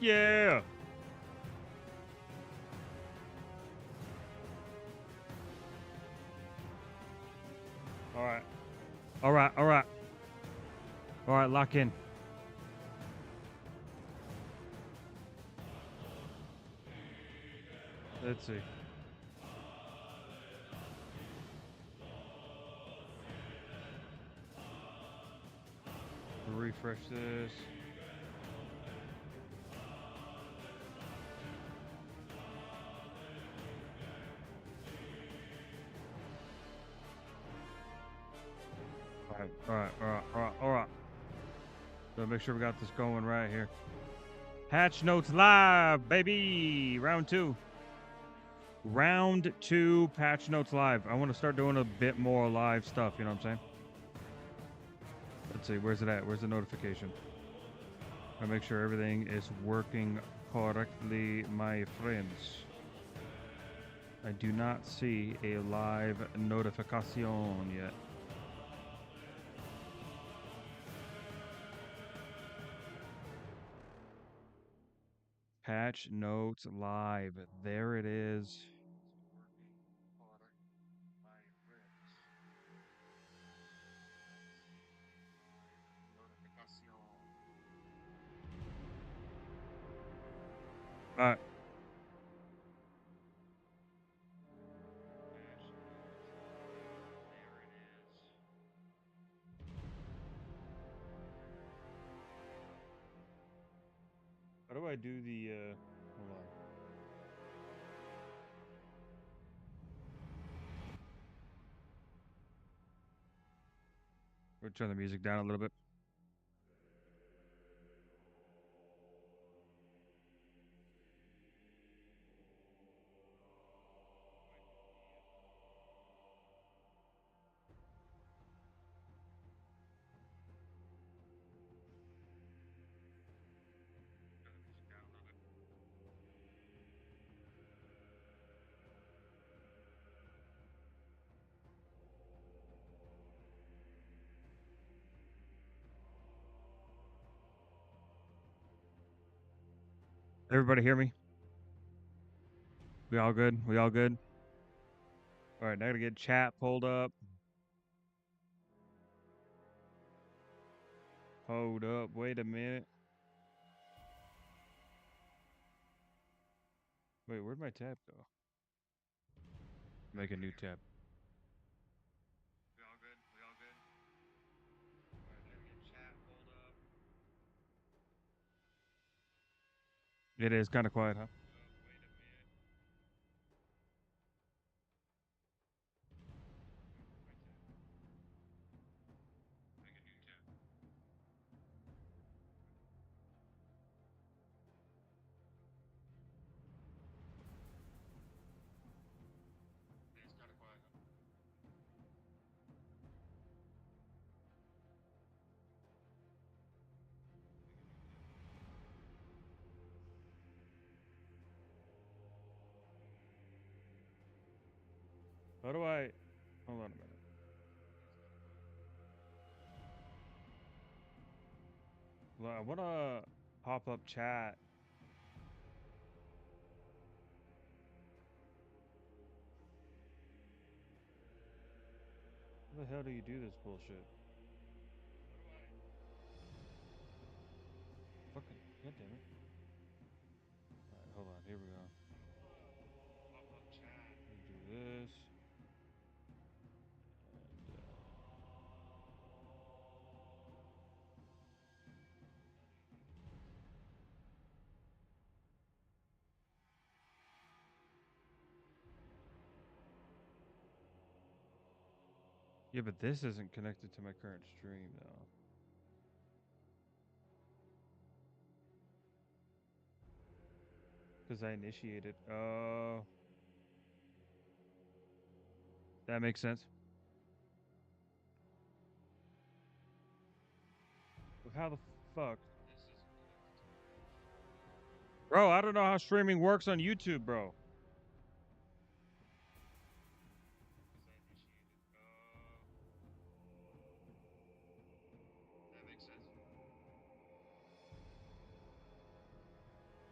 Yeah. All right. All right. All right. All right. Lock in. Let's see. Refresh this. All right. All right. All right. All right. All right. So make sure we got this going right here. Hatch Notes Live, baby. Round two. Round two, Patch Notes Live. I want to start doing a bit more live stuff, you know what I'm saying? Let's see, where's it at? Where's the notification? I make sure everything is working correctly, my friends. I do not see a live notification yet. Patch Notes Live. There it is. All right. How do I do the, hold on. We'll turn the music down a little bit. Everybody hear me? We all good? We all good? All right, now I gotta get chat pulled up. Hold up, wait a minute. Wait, where'd my tab go? Make a new tab. We all good? We all good? All right, now I gotta get chat pulled up. It is kind of quiet, huh? Wait a minute. Make a new tab. It's kind of quiet, huh? How do I? Hold on a minute. Well, I wanna pop up chat. How the hell do you do this bullshit? Fucking, god damn it. All right, hold on. Here we go. Pop up chat. Let me do this. And, yeah, but this isn't connected to my current stream though. Because I initiated. Oh, that makes sense. But how the fuck? Bro, I don't know how streaming works on YouTube, bro. That makes sense.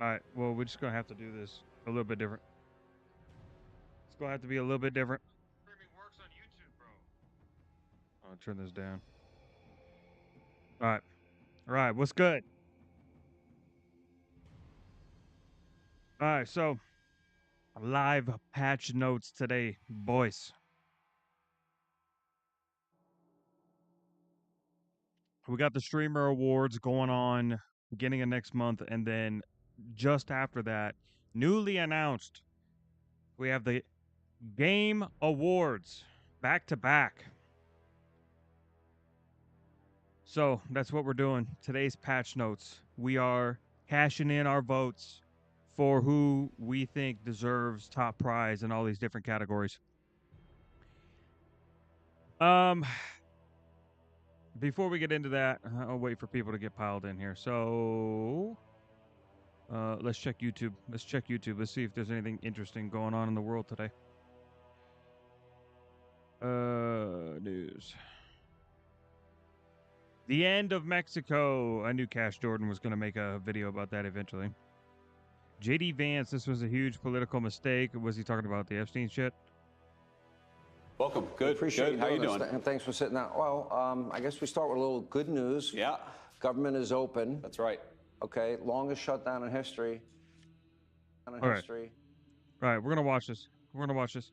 All right. Well, we're just gonna have to do this a little bit different. It's gonna have to be a little bit different. Streaming works on YouTube, bro. I'll turn this down. All right. All right. What's good? All right. So live patch notes today, boys. We got the streamer awards going on beginning of next month, and then just after that, newly announced, we have the game awards back to back. So that's what we're doing. Today's patch notes. We are cashing in our votes for who we think deserves top prize in all these different categories. Before we get into that, I'll wait for people to get piled in here. So let's check YouTube. Let's check YouTube. Let's see if there's anything interesting going on in the world today. News. The end of Mexico. I knew Cash Jordan was going to make a video about that eventually. JD Vance, this was a huge political mistake. Was he talking about the Epstein shit? Welcome. Good. Appreciate Good. How you doing? And thanks for sitting out. Well, I guess we start with a little good news. Yeah. Government is open. That's right. Okay. Longest shutdown in history. All right. All right. We're going to watch this. We're going to watch this.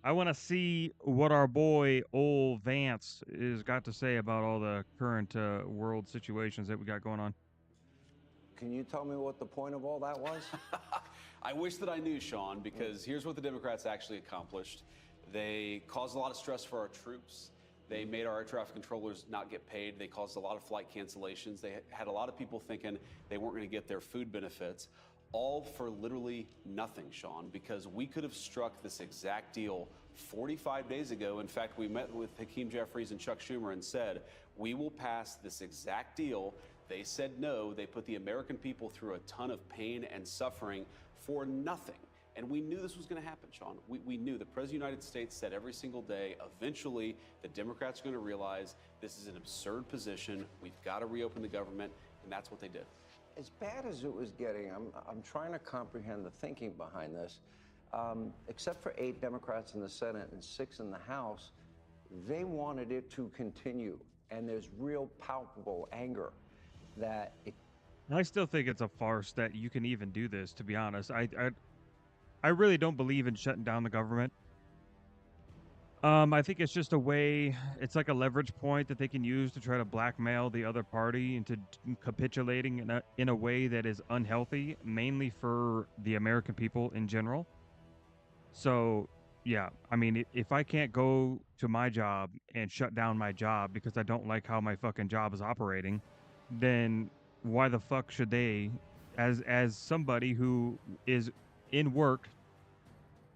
I want to see what our boy, old Vance, is got to say about all the current world situations that we got going on. Can you tell me what the point of all that was? I wish that I knew, Sean, because here's what the Democrats actually accomplished. They caused a lot of stress for our troops. They made our air traffic controllers not get paid. They caused a lot of flight cancellations. They had a lot of people thinking they weren't going to get their food benefits, all for literally nothing, Sean, because we could have struck this exact deal 45 days ago. In fact, we met with Hakeem Jeffries and Chuck Schumer and said, we will pass this exact deal. They said no. They put the American people through a ton of pain and suffering for nothing. And we knew this was going to happen, Sean. We knew the President of the United States said every single day, eventually, the Democrats are going to realize this is an absurd position. We've got to reopen the government. And that's what they did. As bad as it was getting, I'm trying to comprehend the thinking behind this. Except for 8 Democrats in the Senate and 6 in the House, they wanted it to continue. And there's real palpable anger that I still think it's a farce that you can even do this, to be honest. I really don't believe in shutting down the government. I think it's just a way, it's like a leverage point that they can use to try to blackmail the other party into capitulating in a way that is unhealthy, mainly for the American people in general. So, yeah, I mean, if I can't go to my job and shut down my job because I don't like how my fucking job is operating, then why the fuck should they, as somebody who is in work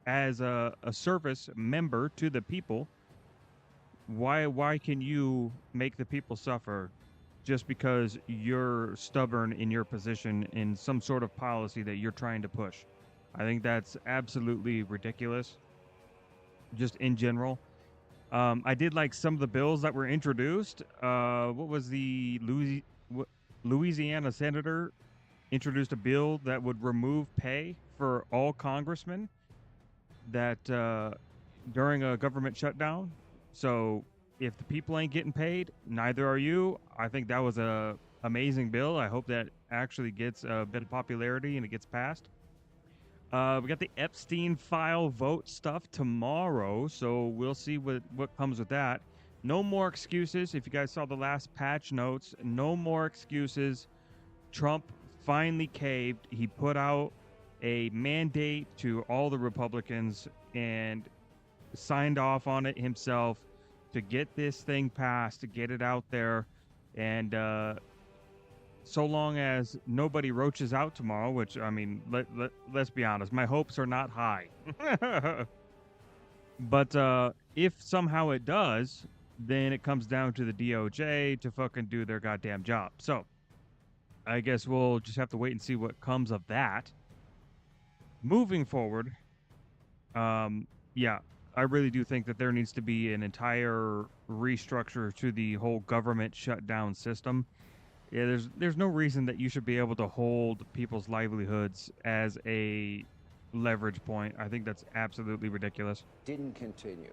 as a service member to the people, why can you make the people suffer just because you're stubborn in your position in some sort of policy that you're trying to push? I think that's absolutely ridiculous, just in general. I did like some of the bills that were introduced. What was the Louisiana senator introduced a bill that would remove pay for all congressmen that during a government shutdown. So if the people ain't getting paid, neither are you. I think that was a amazing bill. I hope that actually gets a bit of popularity and it gets passed. We got the Epstein file vote stuff tomorrow, so we'll see what comes with that. No more excuses. If you guys saw the last patch notes, no more excuses. Trump finally caved. He put out a mandate to all the Republicans and signed off on it himself to get this thing passed, to get it out there. And so long as nobody roaches out tomorrow, which, I mean, let's be honest, my hopes are not high. But if somehow it does, then it comes down to the DOJ to fucking do their goddamn job. So I guess we'll just have to wait and see what comes of that. Moving forward, yeah, I really do think that there needs to be an entire restructure to the whole government shutdown system. Yeah, there's no reason that you should be able to hold people's livelihoods as a leverage point. I think that's absolutely ridiculous. Didn't continue.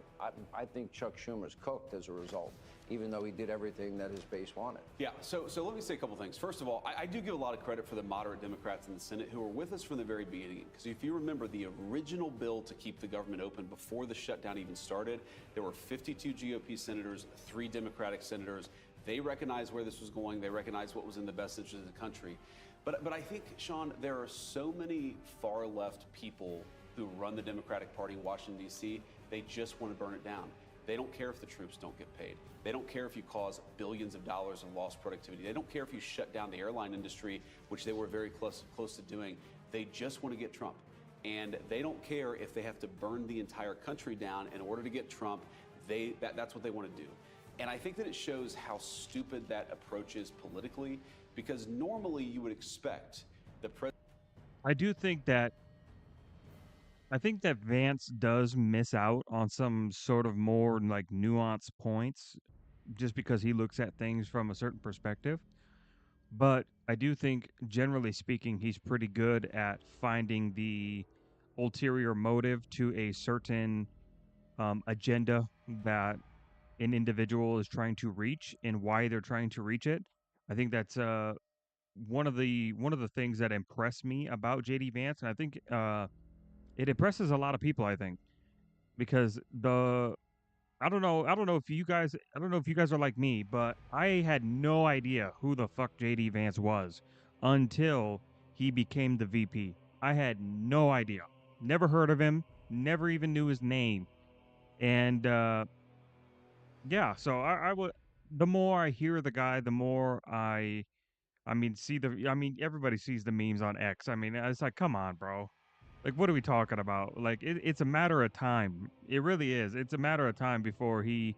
I think Chuck Schumer's cooked as a result, even though he did everything that his base wanted. Yeah, so let me say a couple things. First of all, I do give a lot of credit for the moderate Democrats in the Senate who were with us from the very beginning. Because if you remember the original bill to keep the government open before the shutdown even started, there were 52 GOP senators, 3 Democratic senators. They recognized where this was going. They recognized what was in the best interest of the country. But I think, Sean, there are so many far left people who run the Democratic Party in Washington, D.C., they just want to burn it down. They don't care if the troops don't get paid. They don't care if you cause billions of dollars in lost productivity. They don't care if you shut down the airline industry, which they were very close to doing. They just want to get Trump. And they don't care if they have to burn the entire country down in order to get Trump. That's what they want to do. And I think that it shows how stupid that approach is politically, because normally you would expect the president. I do think that I think that Vance does miss out on some sort of more like nuanced points just because he looks at things from a certain perspective. But I do think, generally speaking, he's pretty good at finding the ulterior motive to a certain agenda that an individual is trying to reach and why they're trying to reach it. I think that's one of the things that impress me about JD Vance, and I think it impresses a lot of people. I think because I don't know if you guys are like me, but I had no idea who the fuck JD Vance was until he became the VP. I had no idea. Never heard of him, never even knew his name. And yeah, so I would the more I hear the guy, the more I mean everybody sees the memes on X. I mean, it's like come on, bro. Like, what are we talking about? Like, it's a matter of time. It really is. It's a matter of time before he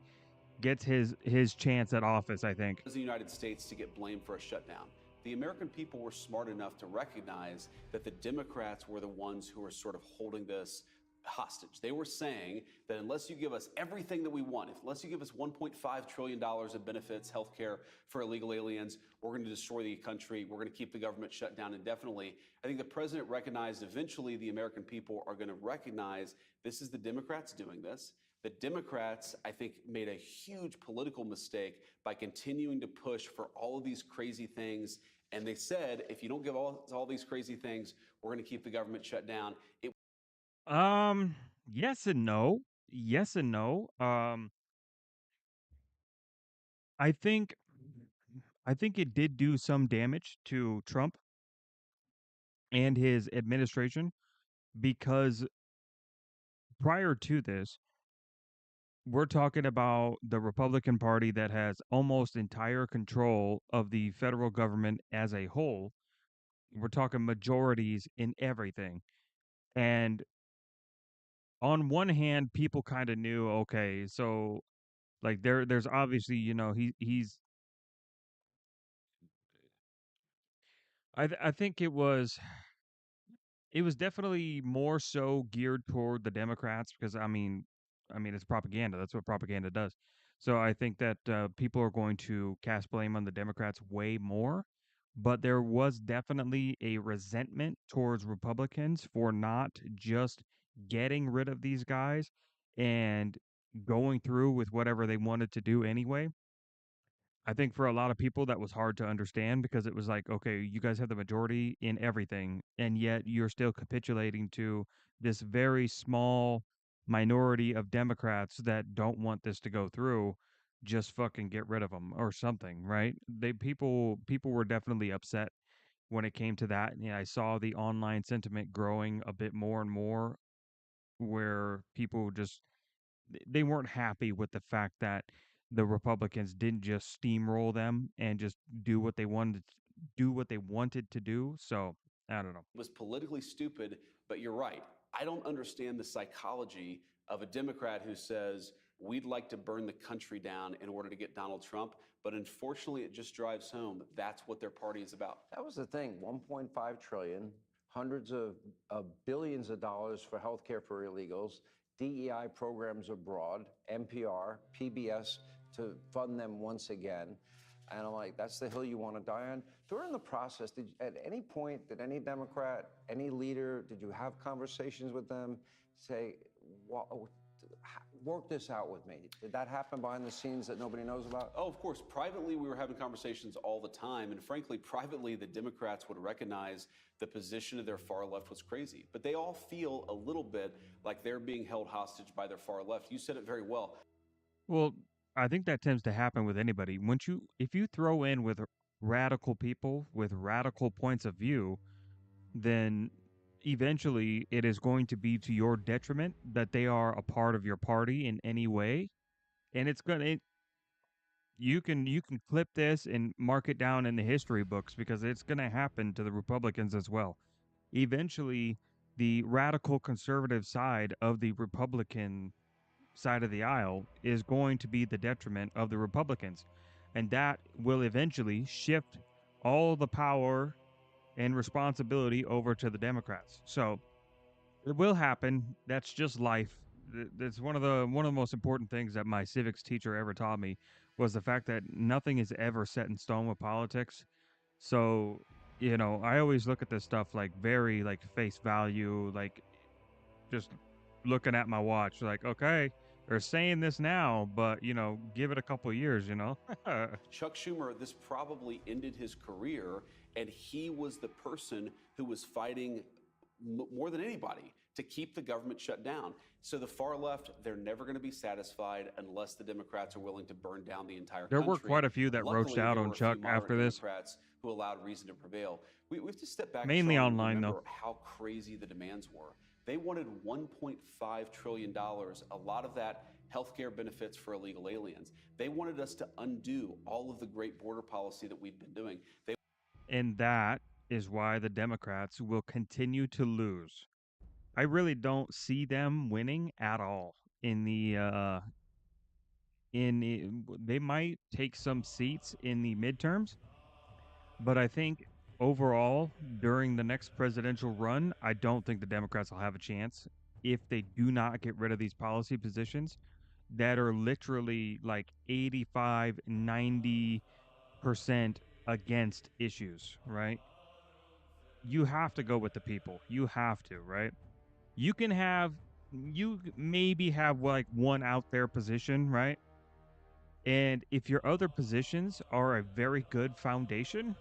gets his chance at office, I think. The United States to get blamed for a shutdown. The American people were smart enough to recognize that the Democrats were the ones who were sort of holding this hostage. They were saying that unless you give us everything that we want, unless you give us $1.5 trillion of benefits, health care for illegal aliens, we're going to destroy the country. We're going to keep the government shut down indefinitely. I think the president recognized eventually the American people are going to recognize this is the Democrats doing this. The Democrats, I think, made a huge political mistake by continuing to push for all of these crazy things. And they said, if you don't give all these crazy things, we're going to keep the government shut down. Um, yes and no. Yes and no. I think I think it did do some damage to Trump and his administration because prior to this, we're talking about the Republican Party that has almost entire control of the federal government as a whole. We're talking majorities in everything. And on one hand, people kind of knew, okay, so like there's obviously, he's I think it was definitely more so geared toward the Democrats because I mean it's propaganda. That's what propaganda does. So I think that people are going to cast blame on the Democrats way more, but there was definitely a resentment towards Republicans for not just getting rid of these guys and going through with whatever they wanted to do anyway. I think for a lot of people that was hard to understand because it was like, okay, you guys have the majority in everything, and yet you're still capitulating to this very small minority of Democrats that don't want this to go through. Just fucking get rid of them or something, right? People were definitely upset when it came to that. And I saw the online sentiment growing a bit more and more, where people just they weren't happy with the fact that the Republicans didn't just steamroll them and just do what they wanted to do. So I don't know. Was politically stupid, but you're right. I don't understand the psychology of a Democrat who says, we'd like to burn the country down in order to get Donald Trump. But unfortunately, it just drives home that's what their party is about. That was the thing, 1.5 trillion, hundreds of billions of dollars for healthcare for illegals, DEI programs abroad, NPR, PBS to fund them once again. And I'm like, that's the hill you want to die on? During the process, at any point, did any Democrat, any leader, did you have conversations with them, say, work this out with me? Did that happen behind the scenes that nobody knows about? Oh, of course. Privately, we were having conversations all the time. And frankly, privately, the Democrats would recognize the position of their far left was crazy. But they all feel a little bit like they're being held hostage by their far left. You said it very well. Well, I think that tends to happen with anybody. If you throw in with radical people with radical points of view, then eventually it is going to be to your detriment that they are a part of your party in any way. And you can clip this and mark it down in the history books because it's going to happen to the Republicans as well. Eventually, the radical conservative side of the Republican side of the aisle is going to be the detriment of the Republicans. And that will eventually shift all the power and responsibility over to the Democrats. So it will happen. That's just life. That's one of the most important things that my civics teacher ever taught me was the fact that nothing is ever set in stone with politics. So, I always look at this stuff like very like face value, like just looking at my watch, like, okay, they're saying this now, but give it a couple of years, Chuck Schumer, this probably ended his career, and he was the person who was fighting more than anybody to keep the government shut down. So the far left, they're never going to be satisfied unless the Democrats are willing to burn down the entire There country. were quite a few that Luckily, roached out there on were a Chuck few moderate after this. Democrats who allowed reason to prevail. We have to step back, Mainly Sean, online, and remember though. how crazy the demands were. They wanted $1.5 trillion, a lot of that healthcare benefits for illegal aliens. They wanted us to undo all of the great border policy that we've been doing. And that is why the Democrats will continue to lose. I really don't see them winning at all in they might take some seats in the midterms, but I think overall during the next presidential run, I don't think the Democrats will have a chance if they do not get rid of these policy positions that are literally like 85, 90% against issues, right? You have to go with the people. You have to, right? You maybe have like one out there position, right? And if your other positions are a very good foundation,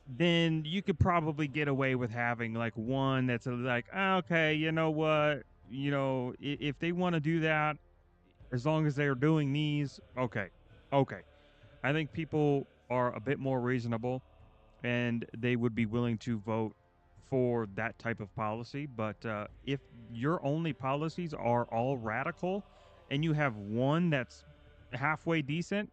then you could probably get away with having like one that's like, okay, you know what? If they want to do that, as long as they're doing these, okay. I think people are a bit more reasonable and they would be willing to vote for that type of policy. But if your only policies are all radical and you have one that's halfway decent,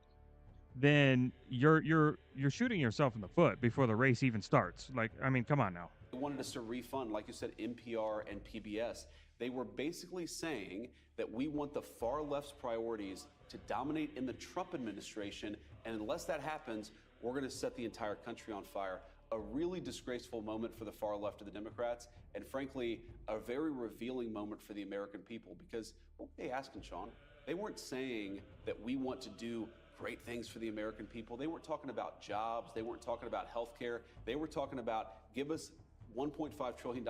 then you're shooting yourself in the foot before the race even starts. Like, I mean, come on now. They wanted us to refund, like you said, NPR and PBS. They were basically saying that we want the far left's priorities to dominate in the Trump administration, and unless that happens, we're going to set the entire country on fire. A really disgraceful moment for the far left of the Democrats, and frankly, a very revealing moment for the American people, because what were they asking, Sean? They weren't saying that we want to do great things for the American people. They weren't talking about jobs. They weren't talking about health care. They were talking about give us $1.5 trillion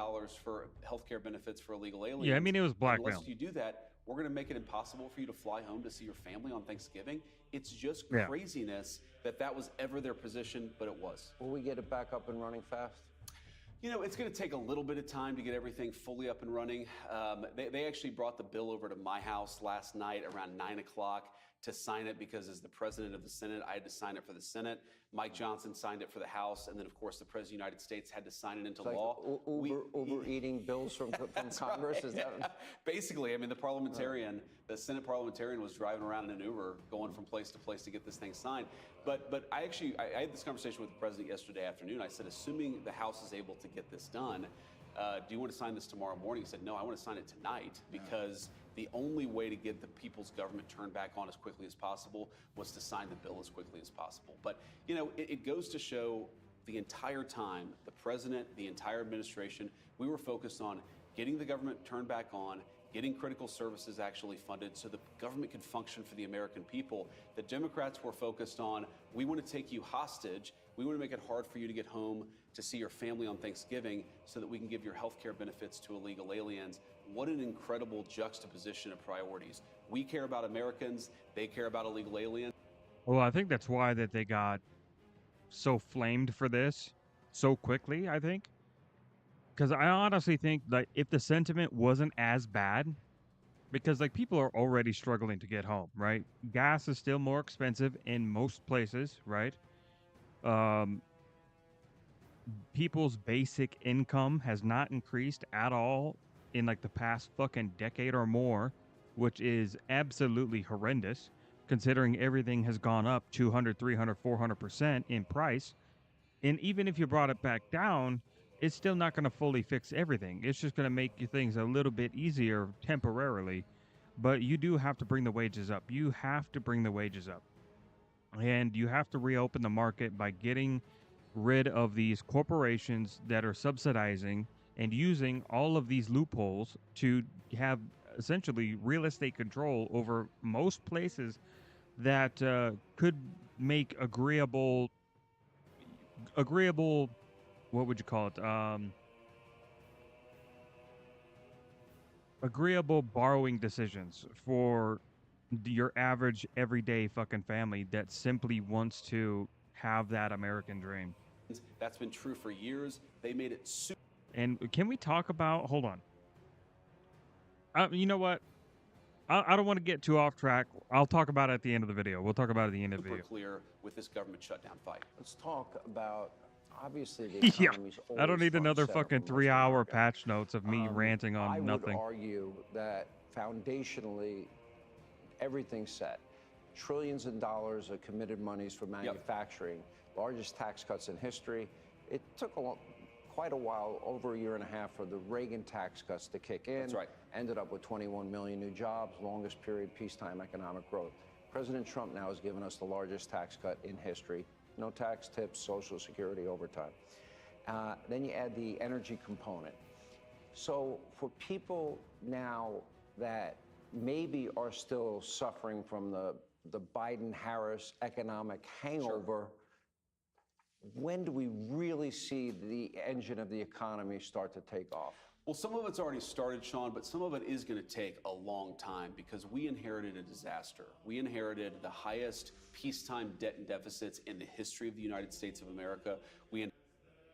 for healthcare benefits for illegal aliens. Yeah, I mean, it was blackmail. Unless you do that, we're going to make it impossible for you to fly home to see your family on Thanksgiving. It's just craziness that was ever their position, but it was. Will we get it back up and running fast? It's going to take a little bit of time to get everything fully up and running. They actually brought the bill over to my house last night around 9 o'clock to sign it because as the president of the Senate, I had to sign it for the Senate. Mike Johnson signed it for the House. And then, of course, the president of the United States had to sign it into law. Uber eating bills from Congress? Right. Is that... Basically, I mean, the Senate parliamentarian was driving around in an Uber going from place to place to get this thing signed. But I had this conversation with the president yesterday afternoon. I said, assuming the House is able to get this done, do you want to sign this tomorrow morning? He said, no, I want to sign it tonight because the only way to get the people's government turned back on as quickly as possible was to sign the bill as quickly as possible. But, it goes to show the entire time, the president, the entire administration, we were focused on getting the government turned back on, getting critical services actually funded so the government can function for the American people. The Democrats were focused on, we want to take you hostage. We want to make it hard for you to get home to see your family on Thanksgiving so that we can give your health care benefits to illegal aliens. What an incredible juxtaposition of priorities. We care about Americans, they care about illegal aliens. Well, I think that's why that they got so flamed for this so quickly, I think. Because I honestly think that if the sentiment wasn't as bad, because like people are already struggling to get home, right? Gas is still more expensive in most places, right? Um, people's basic income has not increased at all in like the past fucking decade or more, which is absolutely horrendous considering everything has gone up 200, 300, 400% in price. And even if you brought it back down, it's still not going to fully fix everything. It's just going to make things a little bit easier temporarily. But you do have to bring the wages up. You have to bring the wages up. And you have to reopen the market by getting rid of these corporations that are subsidizing and using all of these loopholes to have essentially real estate control over most places that could make agreeable, what would you call it? Agreeable borrowing decisions for your average everyday fucking family that simply wants to have that American dream. That's been true for years. They made it super. And can we talk about, hold on. You know what? I don't want to get too off track. I'll talk about it at the end of the video. We'll talk about it at the end of the Super video. clear with this government shutdown fight. Let's talk about, obviously, the Yeah, economy's I don't always need front and another center fucking for most 3-hour America. patch notes of me ranting on I nothing. would argue that foundationally, everything's set. Trillions in dollars of committed monies for manufacturing, largest tax cuts in history. It took quite a while, over a year and a half, for the Reagan tax cuts to kick in. That's right. Ended up with 21 million new jobs, longest period peacetime economic growth. President Trump now has given us the largest tax cut in history. No tax, tips, Social Security, overtime. Then you add the energy component. So for people now that maybe are still suffering from the Biden-Harris economic hangover, when do we really see the engine of the economy start to take off? Well, some of it's already started, Sean, but some of it is going to take a long time because we inherited a disaster. We inherited the highest peacetime debt and deficits in the history of the United States of America.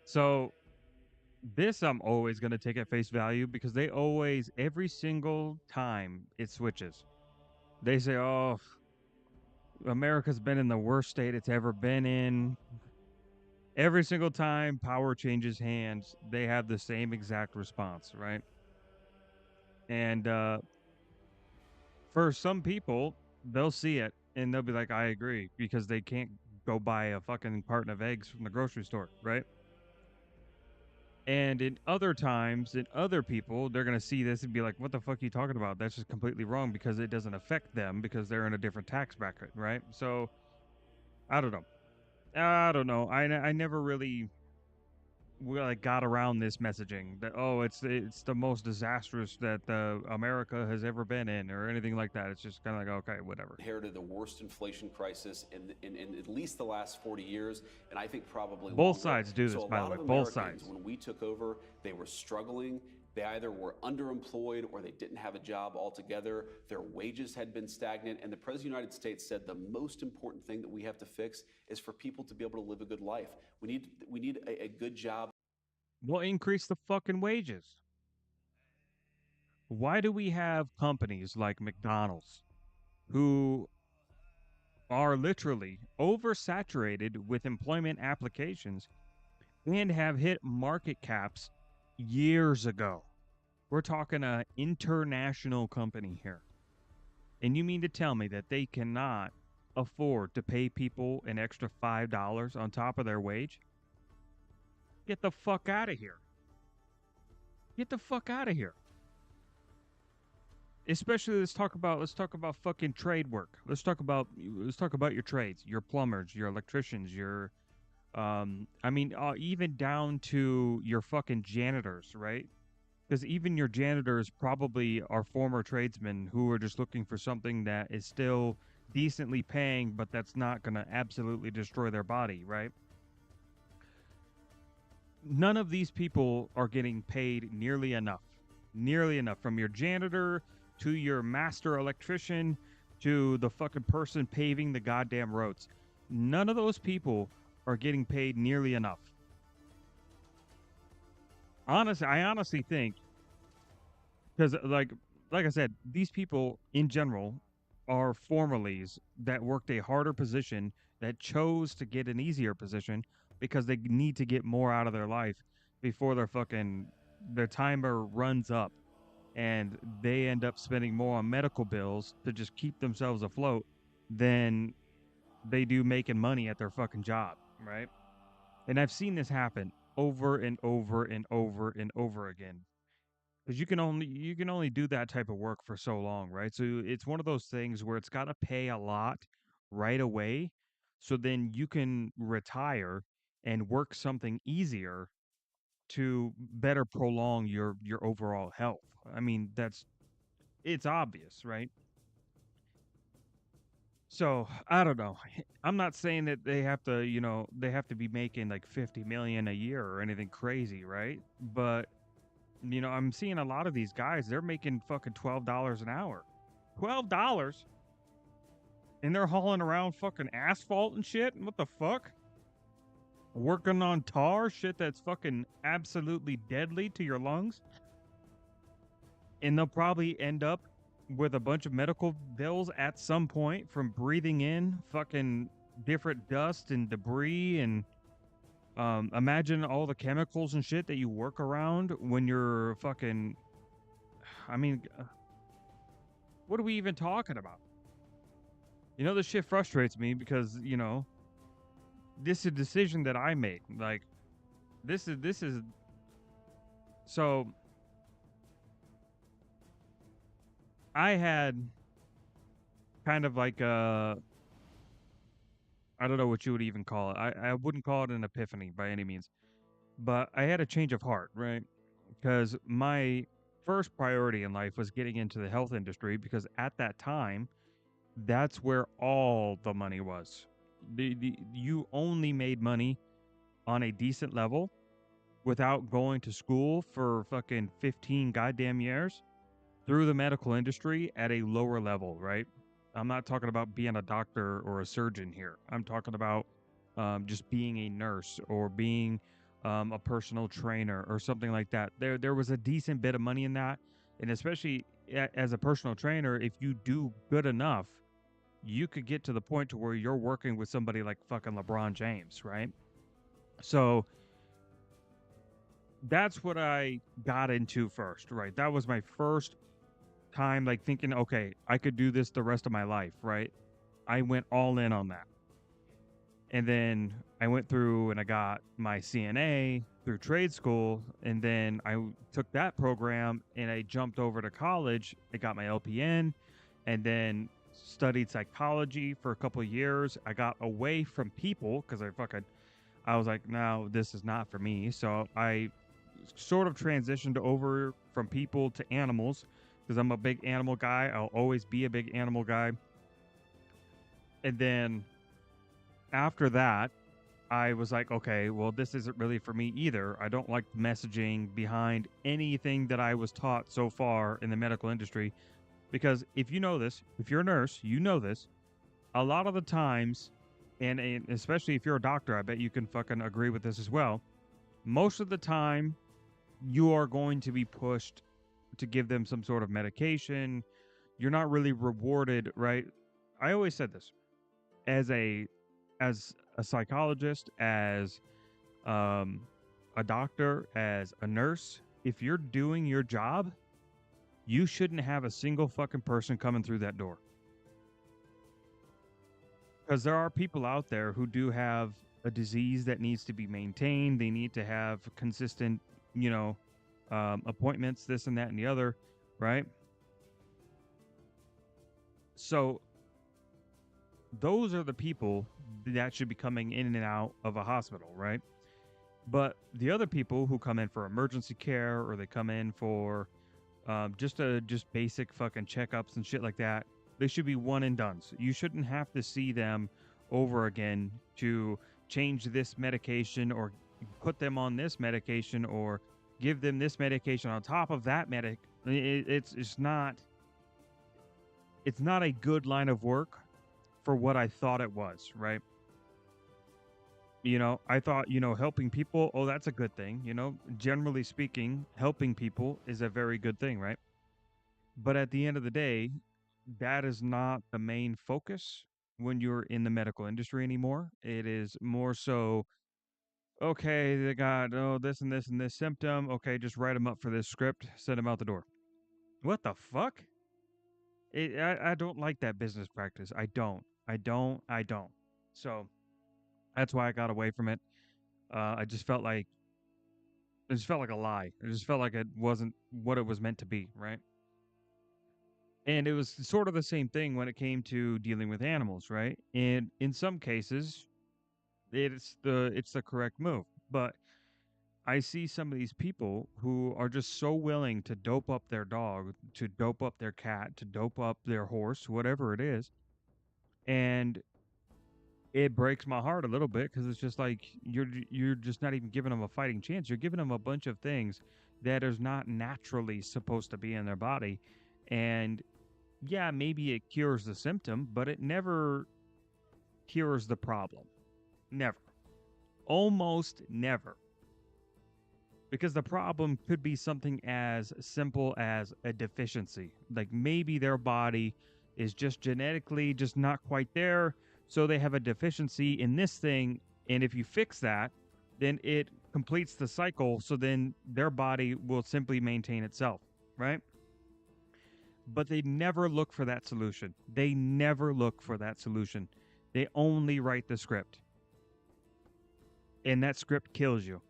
So this I'm always going to take at face value because they always, every single time it switches, they say, oh, America's been in the worst state it's ever been in. Every single time power changes hands, they have the same exact response, right? And for some people, they'll see it and they'll be like, I agree, because they can't go buy a fucking carton of eggs from the grocery store, right? And in other times, in other people, they're going to see this and be like, what the fuck are you talking about? That's just completely wrong because it doesn't affect them because they're in a different tax bracket, right? So, I don't know. I never really got around this messaging that, oh, it's the most disastrous that America has ever been in or anything like that. It's just kind of like, okay, whatever. Inherited the worst inflation crisis in at least the last 40 years, and I think probably both longer. sides do this, So a by the lot way. of Both Americans, sides. when we took over, they were struggling. They either were underemployed or they didn't have a job altogether. Their wages had been stagnant. And the President of the United States said the most important thing that we have to fix is for people to be able to live a good life. We need a good job. Well, increase the fucking wages. Why do we have companies like McDonald's who are literally oversaturated with employment applications and have hit market caps years ago? We're talking an international company here. And you mean to tell me that they cannot afford to pay people an extra $5 on top of their wage? Get the fuck out of here. Get the fuck out of here. Especially let's talk about fucking trade work. Let's talk about your trades, your plumbers, your electricians, your even down to your fucking janitors, right? Because even your janitors probably are former tradesmen who are just looking for something that is still decently paying, but that's not going to absolutely destroy their body, right? None of these people are getting paid nearly enough. Nearly enough. From your janitor to your master electrician to the fucking person paving the goddamn roads. None of those people are getting paid nearly enough. Honestly, I honestly think, because like I said, these people in general are formalies that worked a harder position, that chose to get an easier position because they need to get more out of their life before their timer runs up, and they end up spending more on medical bills to just keep themselves afloat than they do making money at their fucking job, right? And I've seen this happen over and over and over and over again. Because you can only do that type of work for so long, right? So it's one of those things where it's got to pay a lot right away, so then you can retire and work something easier to better prolong your overall health. I mean, it's obvious, right? So I don't know. I'm not saying that they have to be making like 50 million a year or anything crazy, right? But I'm seeing a lot of these guys, they're making fucking $12 an hour. $12? And they're hauling around fucking asphalt and shit? What the fuck? Working on tar, shit that's fucking absolutely deadly to your lungs. And they'll probably end up with a bunch of medical bills at some point from breathing in fucking different dust and debris. And imagine all the chemicals and shit that you work around when you're fucking, I mean, what are we even talking about? This shit frustrates me because, this is a decision that I made. Like, this is so I had kind of like I don't know what you would even call it. I wouldn't call it an epiphany by any means, but I had a change of heart, right? Because my first priority in life was getting into the health industry, because at that time, that's where all the money was. You only made money on a decent level without going to school for fucking 15 goddamn years through the medical industry at a lower level, right? I'm not talking about being a doctor or a surgeon here. I'm talking about just being a nurse or being a personal trainer or something like that. There was a decent bit of money in that, and especially as a personal trainer, if you do good enough, you could get to the point to where you're working with somebody like fucking LeBron James, right? So that's what I got into first, right? That was my first time like thinking, okay, I could do this the rest of my life, right? I went all in on that. And then I went through and I got my CNA through trade school, and then I took that program and I jumped over to college. I got my LPN, and then studied psychology for a couple of years. I got away from people because I was like, no, this is not for me. So I sort of transitioned over from people to animals, because I'm a big animal guy. I'll always be a big animal guy. And then after that, I was like, okay, well, this isn't really for me either. I don't like the messaging behind anything that I was taught so far in the medical industry. Because if you know this, if you're a nurse, you know this, a lot of the times, and especially if you're a doctor, I bet you can fucking agree with this as well. Most of the time, you are going to be pushed to give them some sort of medication. You're not really rewarded, right? I always said this as a psychologist, as a doctor, as a nurse. If you're doing your job, you shouldn't have a single fucking person coming through that door. Because there are people out there who do have a disease that needs to be maintained. They need to have consistent, appointments, this and that and the other, right? So those are the people that should be coming in and out of a hospital, right? But the other people who come in for emergency care or they come in for just basic fucking checkups and shit like that, they should be one and done. So you shouldn't have to see them over again to change this medication or put them on this medication or give them this medication on top of that medic. It's not a good line of work for what I thought it was, right? I thought, helping people, oh, that's a good thing. Generally speaking, helping people is a very good thing, right? But at the end of the day, that is not the main focus when you're in the medical industry anymore. It is more so, okay, they got, oh, this and this and this symptom. Okay, just write them up for this script, send them out the door. What the fuck? I don't like that business practice. I don't. So that's why I got away from it. I just felt like a lie. It just felt like it wasn't what it was meant to be, right? And it was sort of the same thing when it came to dealing with animals, right? And in some cases, it's the correct move. But I see some of these people who are just so willing to dope up their dog, to dope up their cat, to dope up their horse, whatever it is, and it breaks my heart a little bit because it's just like you're just not even giving them a fighting chance. You're giving them a bunch of things that is not naturally supposed to be in their body, and yeah, maybe it cures the symptom, but it never cures the problem. Never. Almost never. Because the problem could be something as simple as a deficiency. Like maybe their body is just genetically just not quite there, so they have a deficiency in this thing, and if you fix that, then it completes the cycle, so then their body will simply maintain itself, right? But they never look for that solution. They never look for that solution. They only write the script. And that script kills you.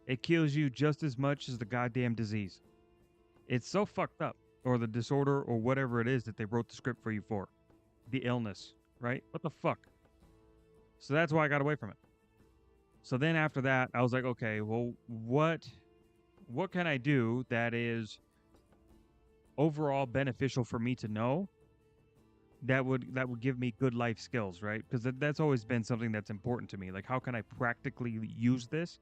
It kills you just as much as the goddamn disease. It's so fucked up. Or the disorder or whatever it is that they wrote the script for you for. The illness, right? What the fuck? So that's why I got away from it. So then after that, I was like, okay, well, what can I do that is overall beneficial for me to know that would give me good life skills, right? Because that's always been something that's important to me. Like, how can I practically use this?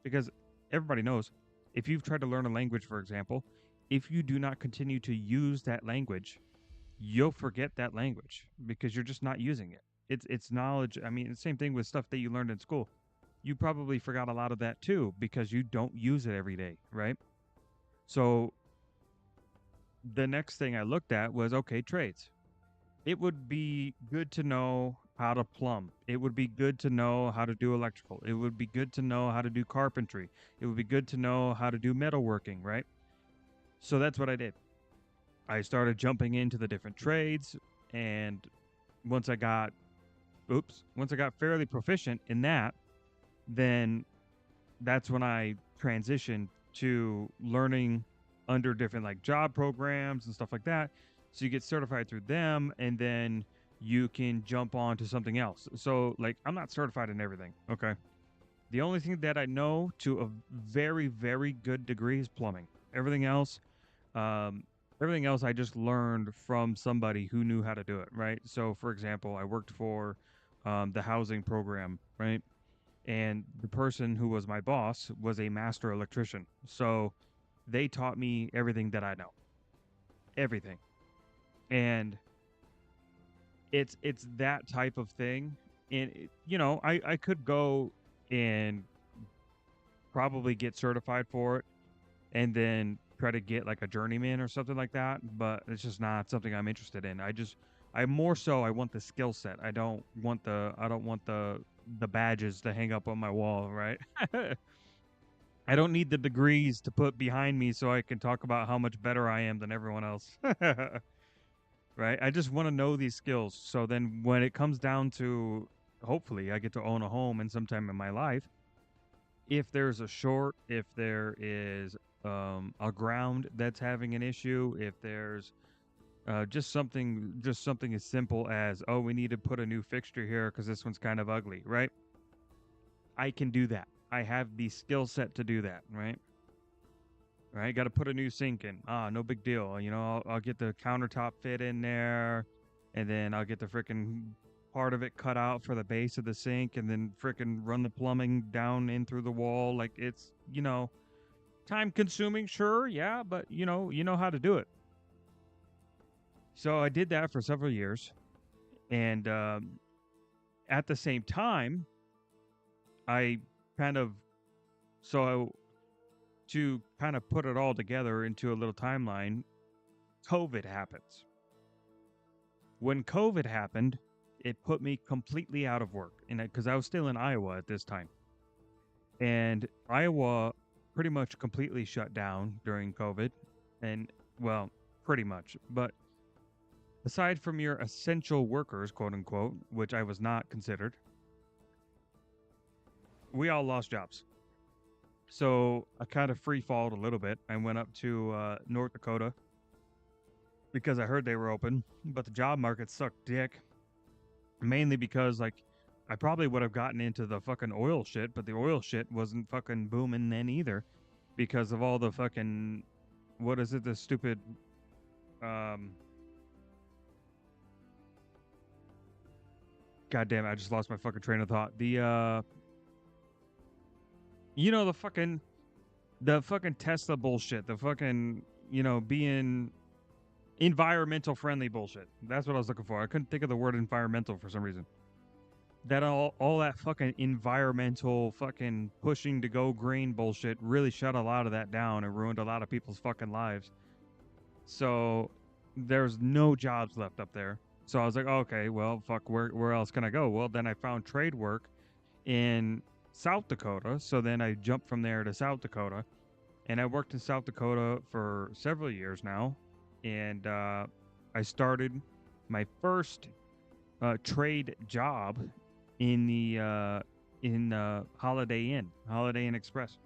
Because everybody knows, if you've tried to learn a language, for example, if you do not continue to use that language, you'll forget that language because you're just not using it. It's knowledge. I mean, the same thing with stuff that you learned in school. You probably forgot a lot of that too because you don't use it every day, right? So the next thing I looked at was, okay, trades. It would be good to know how to plumb. It would be good to know how to do electrical. It would be good to know how to do carpentry. It would be good to know how to do metalworking, right? So that's what I did. I started jumping into the different trades, and once I got fairly proficient in that, then that's when I transitioned to learning under different like job programs and stuff like that. So you get certified through them, and then you can jump on to something else. So like, I'm not certified in everything, okay? The only thing that I know to a very, very good degree is plumbing. Everything else I just learned from somebody who knew how to do it, right? So for example, I worked for the housing program, right? And the person who was my boss was a master electrician. So they taught me everything that I know. Everything. And it's that type of thing. And I could go and probably get certified for it and then try to get like a journeyman or something like that, but it's just not something I'm interested in. I want the skill set. I don't want the badges to hang up on my wall, right? I don't need the degrees to put behind me so I can talk about how much better I am than everyone else. Right? I just want to know these skills. So then when it comes down to, hopefully, I get to own a home in sometime in my life. If there's a short, if there is a ground that's having an issue, if there's just something as simple as, oh, we need to put a new fixture here because this one's kind of ugly, right? I can do that. I have the skill set to do that, right? Right, got to put a new sink in. Ah, no big deal. You know, I'll get the countertop fit in there, and then I'll get the freaking part of it cut out for the base of the sink, and then freaking run the plumbing down in through the wall. Like it's, time consuming, sure, yeah, but you know how to do it. So I did that for several years, and at the same time, I kind of so to kind of put it all together into a little timeline, COVID happens. When COVID happened, it put me completely out of work, and because I was still in Iowa at this time, and Iowa pretty much completely shut down during COVID, and well, pretty much. But aside from your essential workers, quote unquote, which I was not considered, we all lost jobs. So I kind of free falled a little bit. I went up to North Dakota because I heard they were open, but the job market sucked dick. Mainly because, like, I probably would have gotten into the fucking oil shit, but the oil shit wasn't fucking booming then either because of all the fucking, what is it, the stupid, God damn it, I just lost my fucking train of thought. The, the fucking Tesla bullshit, the fucking, being environmental friendly bullshit. That's what I was looking for. I couldn't think of the word environmental for some reason. That all that fucking environmental fucking pushing to go green bullshit really shut a lot of that down and ruined a lot of people's fucking lives. So there's no jobs left up there. So I was like, okay, well, fuck, where else can I go? Well, then I found trade work in South Dakota. So then I jumped from there to South Dakota, and I worked in South Dakota for several years now. And I started my first trade job in the Holiday Inn Express.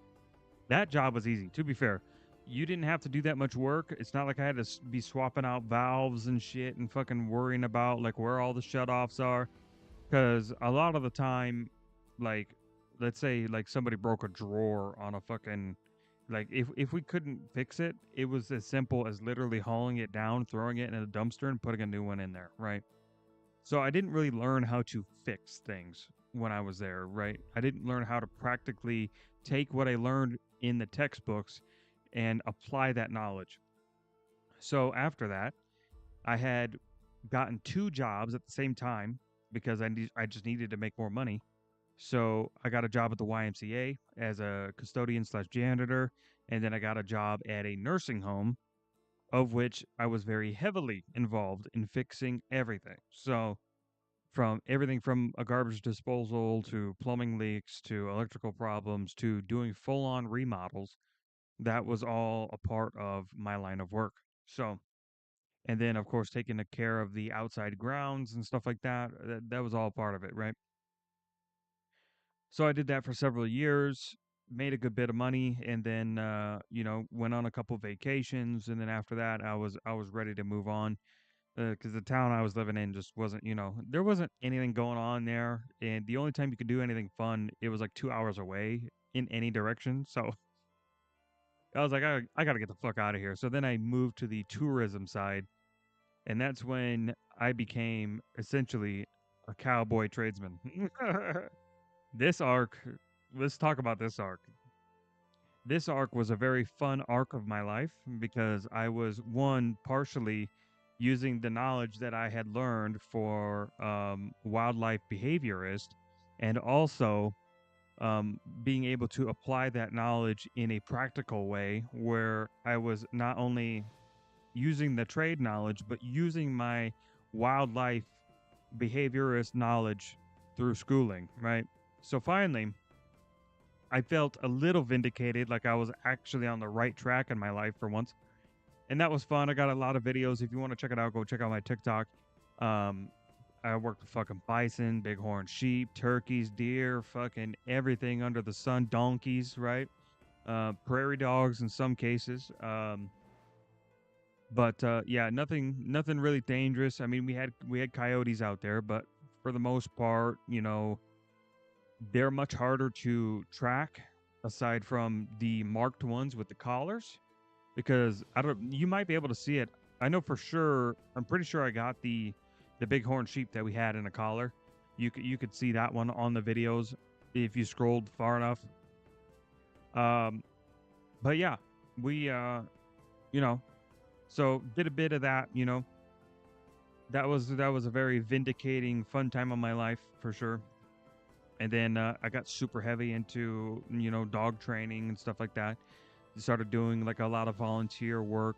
That job was easy. To be fair, you didn't have to do that much work. It's not like I had to be swapping out valves and shit and fucking worrying about like where all the shutoffs are. Because a lot of the time, like, let's say like somebody broke a drawer on a fucking, like, if we couldn't fix it, it was as simple as literally hauling it down, throwing it in a dumpster, and putting a new one in there, right? So I didn't really learn how to fix things when I was there, right? I didn't learn how to practically take what I learned in the textbooks and apply that knowledge. So after that, I had gotten 2 jobs at the same time because I just needed to make more money. So I got a job at the YMCA as a custodian slash janitor, and then I got a job at a nursing home, of which I was very heavily involved in fixing everything. So from everything from a garbage disposal to plumbing leaks to electrical problems to doing full on remodels, that was all a part of my line of work. So, and then of course taking care of the outside grounds and stuff like that, that was all part of it, right? So I did that for several years, made a good bit of money, and then went on a couple vacations, and then after that I was ready to move on because the town I was living in just wasn't, there wasn't anything going on there, and the only time you could do anything fun, it was like 2 hours away in any direction. So I was like, I gotta get the fuck out of here. So then I moved to the tourism side, and that's when I became essentially a cowboy tradesman. This arc, let's talk about this arc. This arc was a very fun arc of my life because I was, one, partially using the knowledge that I had learned for wildlife behaviorist, and also being able to apply that knowledge in a practical way where I was not only using the trade knowledge, but using my wildlife behaviorist knowledge through schooling, right? So finally, I felt a little vindicated, like I was actually on the right track in my life for once. And that was fun. I got a lot of videos. If you want to check it out, go check out my TikTok. I worked with fucking bison, bighorn sheep, turkeys, deer, fucking everything under the sun, donkeys, right? Prairie dogs in some cases. But yeah, nothing really dangerous. I mean, we had coyotes out there, but for the most part, they're much harder to track aside from the marked ones with the collars because I don't you might be able to see it. I know for sure, I'm pretty sure I got the bighorn sheep that we had in a collar. You could see that one on the videos if you scrolled far enough. Um but yeah, we you know, so did a bit of that, that was a very vindicating fun time of my life for sure. And then I got super heavy into dog training and stuff like that. Started doing like a lot of volunteer work,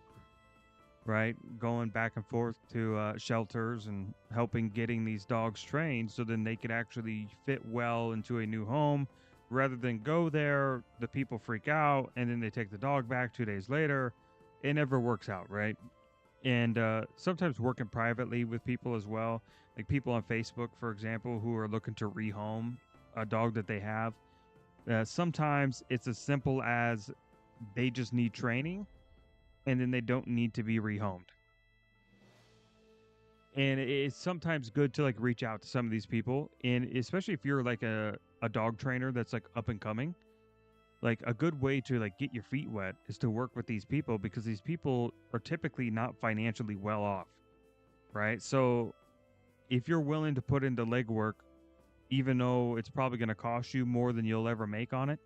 right? Going back and forth to shelters and helping getting these dogs trained so then they could actually fit well into a new home rather than go there, the people freak out, and then they take the dog back 2 days later. It never works out, right? And sometimes working privately with people as well, like people on Facebook, for example, who are looking to rehome a dog that they have. Sometimes it's as simple as they just need training and then they don't need to be rehomed. And it's sometimes good to like reach out to some of these people, and especially if you're like a dog trainer that's like up and coming, like a good way to like get your feet wet is to work with these people because these people are typically not financially well off, right? So if you're willing to put in the legwork, even though it's probably going to cost you more than you'll ever make on it,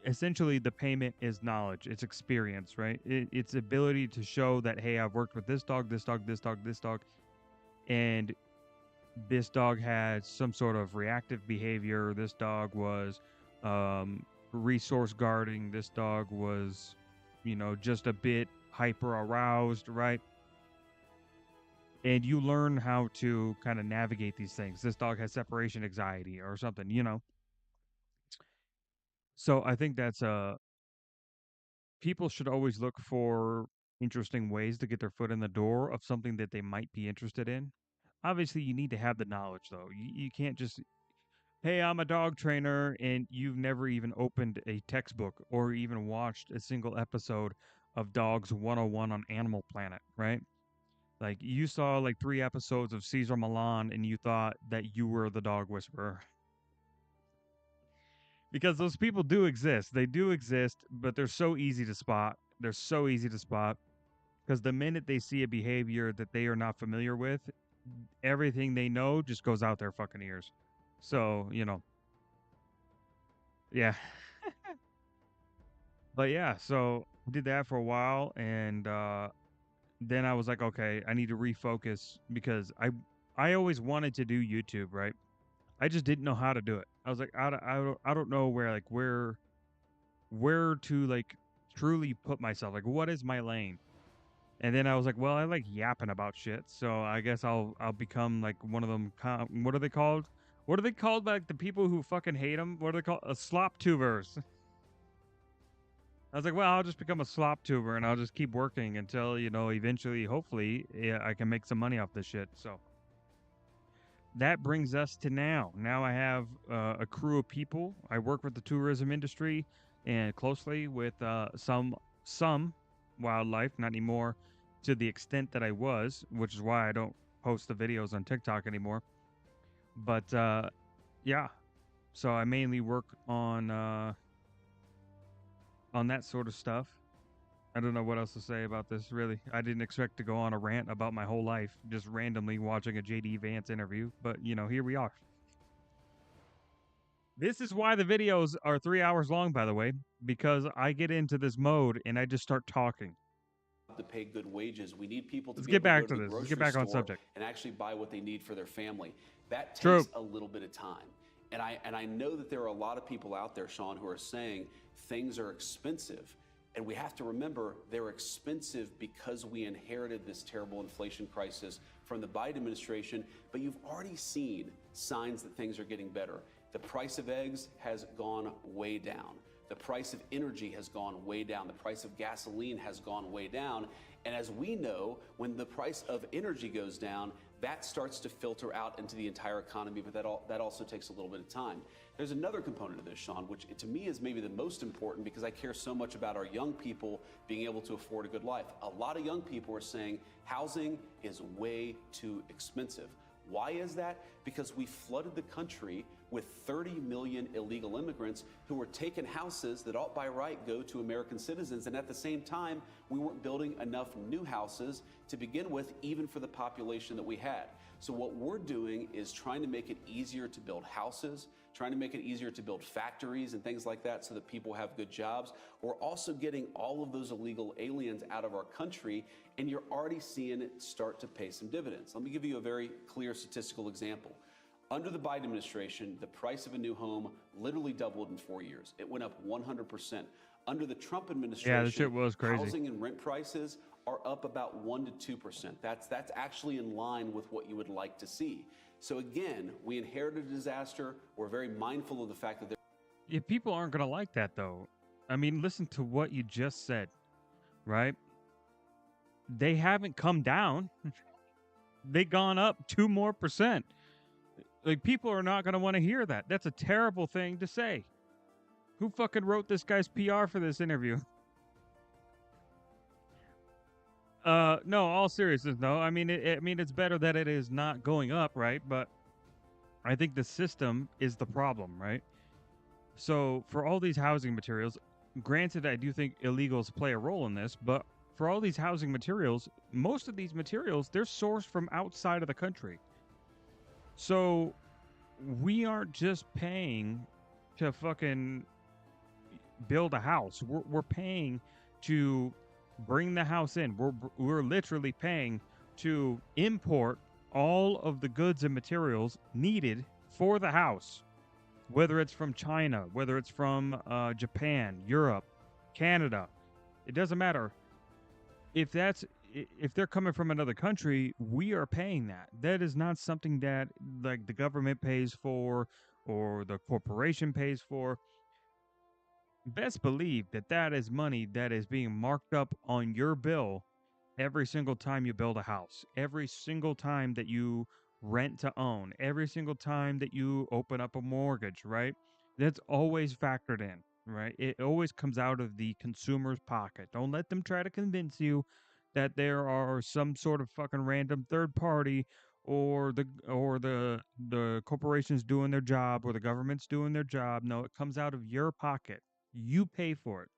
essentially the payment is knowledge, it's experience, right? It's ability to show that, hey, I've worked with this dog, this dog, this dog, this dog, and this dog had some sort of reactive behavior. This dog was resource guarding. This dog was, just a bit hyper aroused, right? And you learn how to kind of navigate these things. This dog has separation anxiety or something. So I think that's people should always look for interesting ways to get their foot in the door of something that they might be interested in. Obviously, you need to have the knowledge, though. You can't just, hey, I'm a dog trainer, and you've never even opened a textbook or even watched a single episode of Dogs 101 on Animal Planet, right? Like, you saw like 3 episodes of Cesar Milan and you thought that you were the dog whisperer. Because those people do exist. They do exist, but they're so easy to spot. They're so easy to spot because the minute they see a behavior that they are not familiar with, everything they know just goes out their fucking ears. So, yeah. But yeah, so I did that for a while, and then I was like, okay, I need to refocus because I always wanted to do YouTube, right? I just didn't know how to do it. I was like, I don't know where to like truly put myself. Like, what is my lane? And then I was like, well, I like yapping about shit, so I guess I'll become like one of them. What are they called? What are they called? Like the people who fucking hate them. What are they called? Slop tubers. I was like, well, I'll just become a slop tuber and I'll just keep working until eventually, hopefully, yeah, I can make some money off this shit. So that brings us to now. Now I have a crew of people. I work with the tourism industry and closely with some wildlife, not anymore to the extent that I was, which is why I don't post the videos on TikTok anymore. But yeah, so I mainly work on that sort of stuff. I don't know what else to say about this, really. I didn't expect to go on a rant about my whole life, just randomly watching a JD Vance interview, but here we are. This is why the videos are 3 hours long, by the way, because I get into this mode and I just start talking. To pay good wages, we need people to Let's be get able to back go to to the this. Let's grocery get back on store subject. and actually buy what they need for their family. That True. takes a little bit of time. And I know that there are a lot of people out there, Sean, who are saying things are expensive. And we have to remember they're expensive because we inherited this terrible inflation crisis from the Biden administration. But you've already seen signs that things are getting better. The price of eggs has gone way down. The price of energy has gone way down. The price of gasoline has gone way down. And as we know, when the price of energy goes down, that starts to filter out into the entire economy, but that also takes a little bit of time. There's another component of this, Sean, which to me is maybe the most important because I care so much about our young people being able to afford a good life. A lot of young people are saying housing is way too expensive. Why is that? Because we flooded the country with 30 million illegal immigrants who were taking houses that ought by right go to American citizens. And at the same time, we weren't building enough new houses to begin with, even for the population that we had. So what we're doing is trying to make it easier to build houses, trying to make it easier to build factories and things like that so that people have good jobs. We're also getting all of those illegal aliens out of our country, and you're already seeing it start to pay some dividends. Let me give you a very clear statistical example. Under the Biden administration, the price of a new home literally doubled in 4 years. It went up 100%. Under the Trump administration, Yeah, this shit was crazy. housing and rent prices are up about 1% to 2%. That's actually in line with what you would like to see. So again, we inherited a disaster. We're very mindful of the fact that there. Yeah, people aren't gonna like that though. I mean, listen to what you just said, right? They haven't come down. They gone up 2% more. Like, people are not gonna want to hear that. That's a terrible thing to say. Who fucking wrote this guy's PR for this interview? No, all seriousness, no. I mean, it's better that it is not going up, right? But I think the system is the problem, right? So for all these housing materials, granted, I do think illegals play a role in this, but for all these housing materials, most of these materials, they're sourced from outside of the country. So we aren't just paying to fucking build a house. We're paying to bring the house in. We're literally paying to import all of the goods and materials needed for the house, whether it's from China, whether it's from Japan, Europe, Canada. It doesn't matter. If they're coming from another country, we are paying that. That is not something that like the government pays for or the corporation pays for. Best believe that that is money that is being marked up on your bill every single time you build a house, every single time that you rent to own, every single time that you open up a mortgage, right? That's always factored in, right? It always comes out of the consumer's pocket. Don't let them try to convince you that there are some sort of fucking random third party or the corporation's doing their job or the government's doing their job. No, it comes out of your pocket. You pay for it.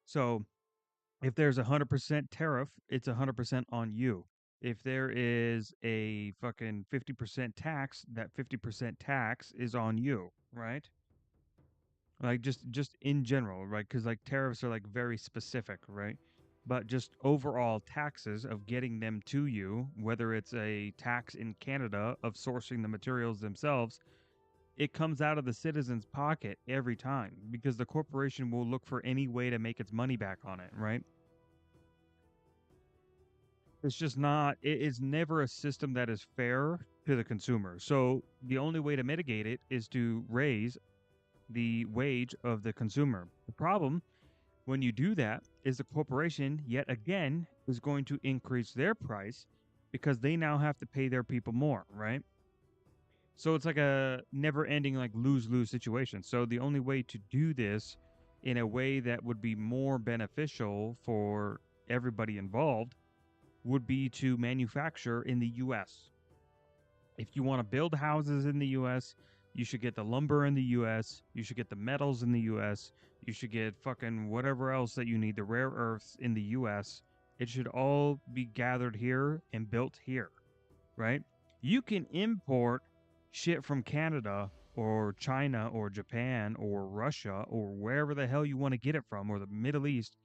So if there's 100% tariff, it's 100% on you. If there is a fucking 50% tax, that 50% tax is on you, right? Like just in general, right? Because like tariffs are like very specific, right? But just overall taxes of getting them to you, whether it's a tax in Canada of sourcing the materials themselves, it comes out of the citizen's pocket every time because the corporation will look for any way to make its money back on it, right? It's just not, it's never a system that is fair to the consumer. So the only way to mitigate it is to raise the wage of the consumer. The problem when you do that is the corporation, yet again, is going to increase their price because they now have to pay their people more, right? So it's like a never-ending, like lose-lose situation. So the only way to do this in a way that would be more beneficial for everybody involved would be to manufacture in the U.S. If you want to build houses in the U.S., you should get the lumber in the U.S., you should get the metals in the U.S., you should get fucking whatever else that you need, the rare earths in the U.S. It should all be gathered here and built here, right? You can import shit from Canada or China or Japan or Russia or wherever the hell you want to get it from, or the Middle East.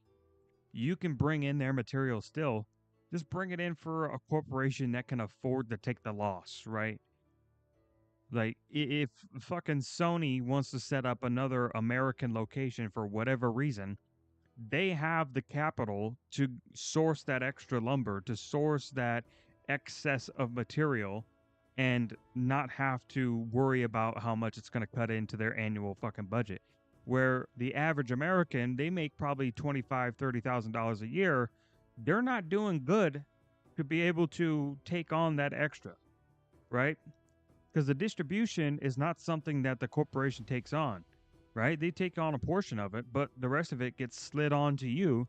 You can bring in their material still. Just bring it in for a corporation that can afford to take the loss, right? Like, if fucking Sony wants to set up another American location for whatever reason, they have the capital to source that extra lumber, to source that excess of material, and not have to worry about how much it's going to cut into their annual fucking budget. Where the average American, they make probably $25,000, $30,000 a year. They're not doing good to be able to take on that extra, right? Because the distribution is not something that the corporation takes on, right? They take on a portion of it, but the rest of it gets slid on to you.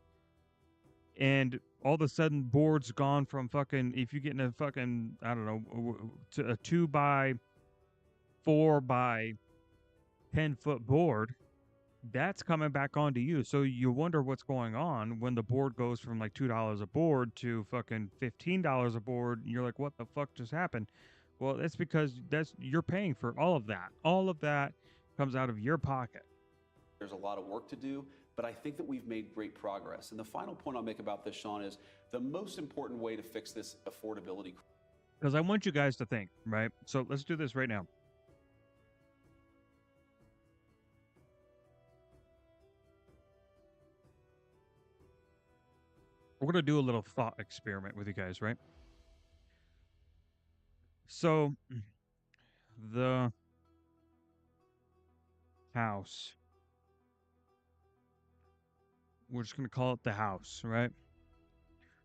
And all of a sudden board's gone from fucking, if you're getting a fucking, I don't know, to a 2 by 4 by 10-foot board, that's coming back onto you. So you wonder what's going on when the board goes from like $2 a board to fucking $15 a board. And you're like, what the fuck just happened? Well, that's because you're paying for all of that. All of that comes out of your pocket. There's a lot of work to do, but I think that we've made great progress. And the final point I'll make about this, Sean, is the most important way to fix this affordability. Because I want you guys to think, right? So let's do this right now. We're going to do a little thought experiment with you guys, right? So, the house. We're just going to call it the house, right?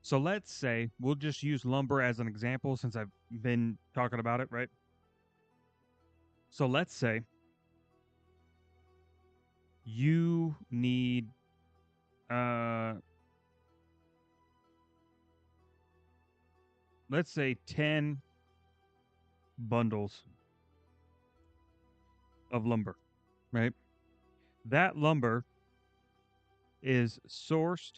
So let's say, we'll just use lumber as an example since I've been talking about it, right? So let's say you need, let's say 10 bundles of lumber, right? That lumber is sourced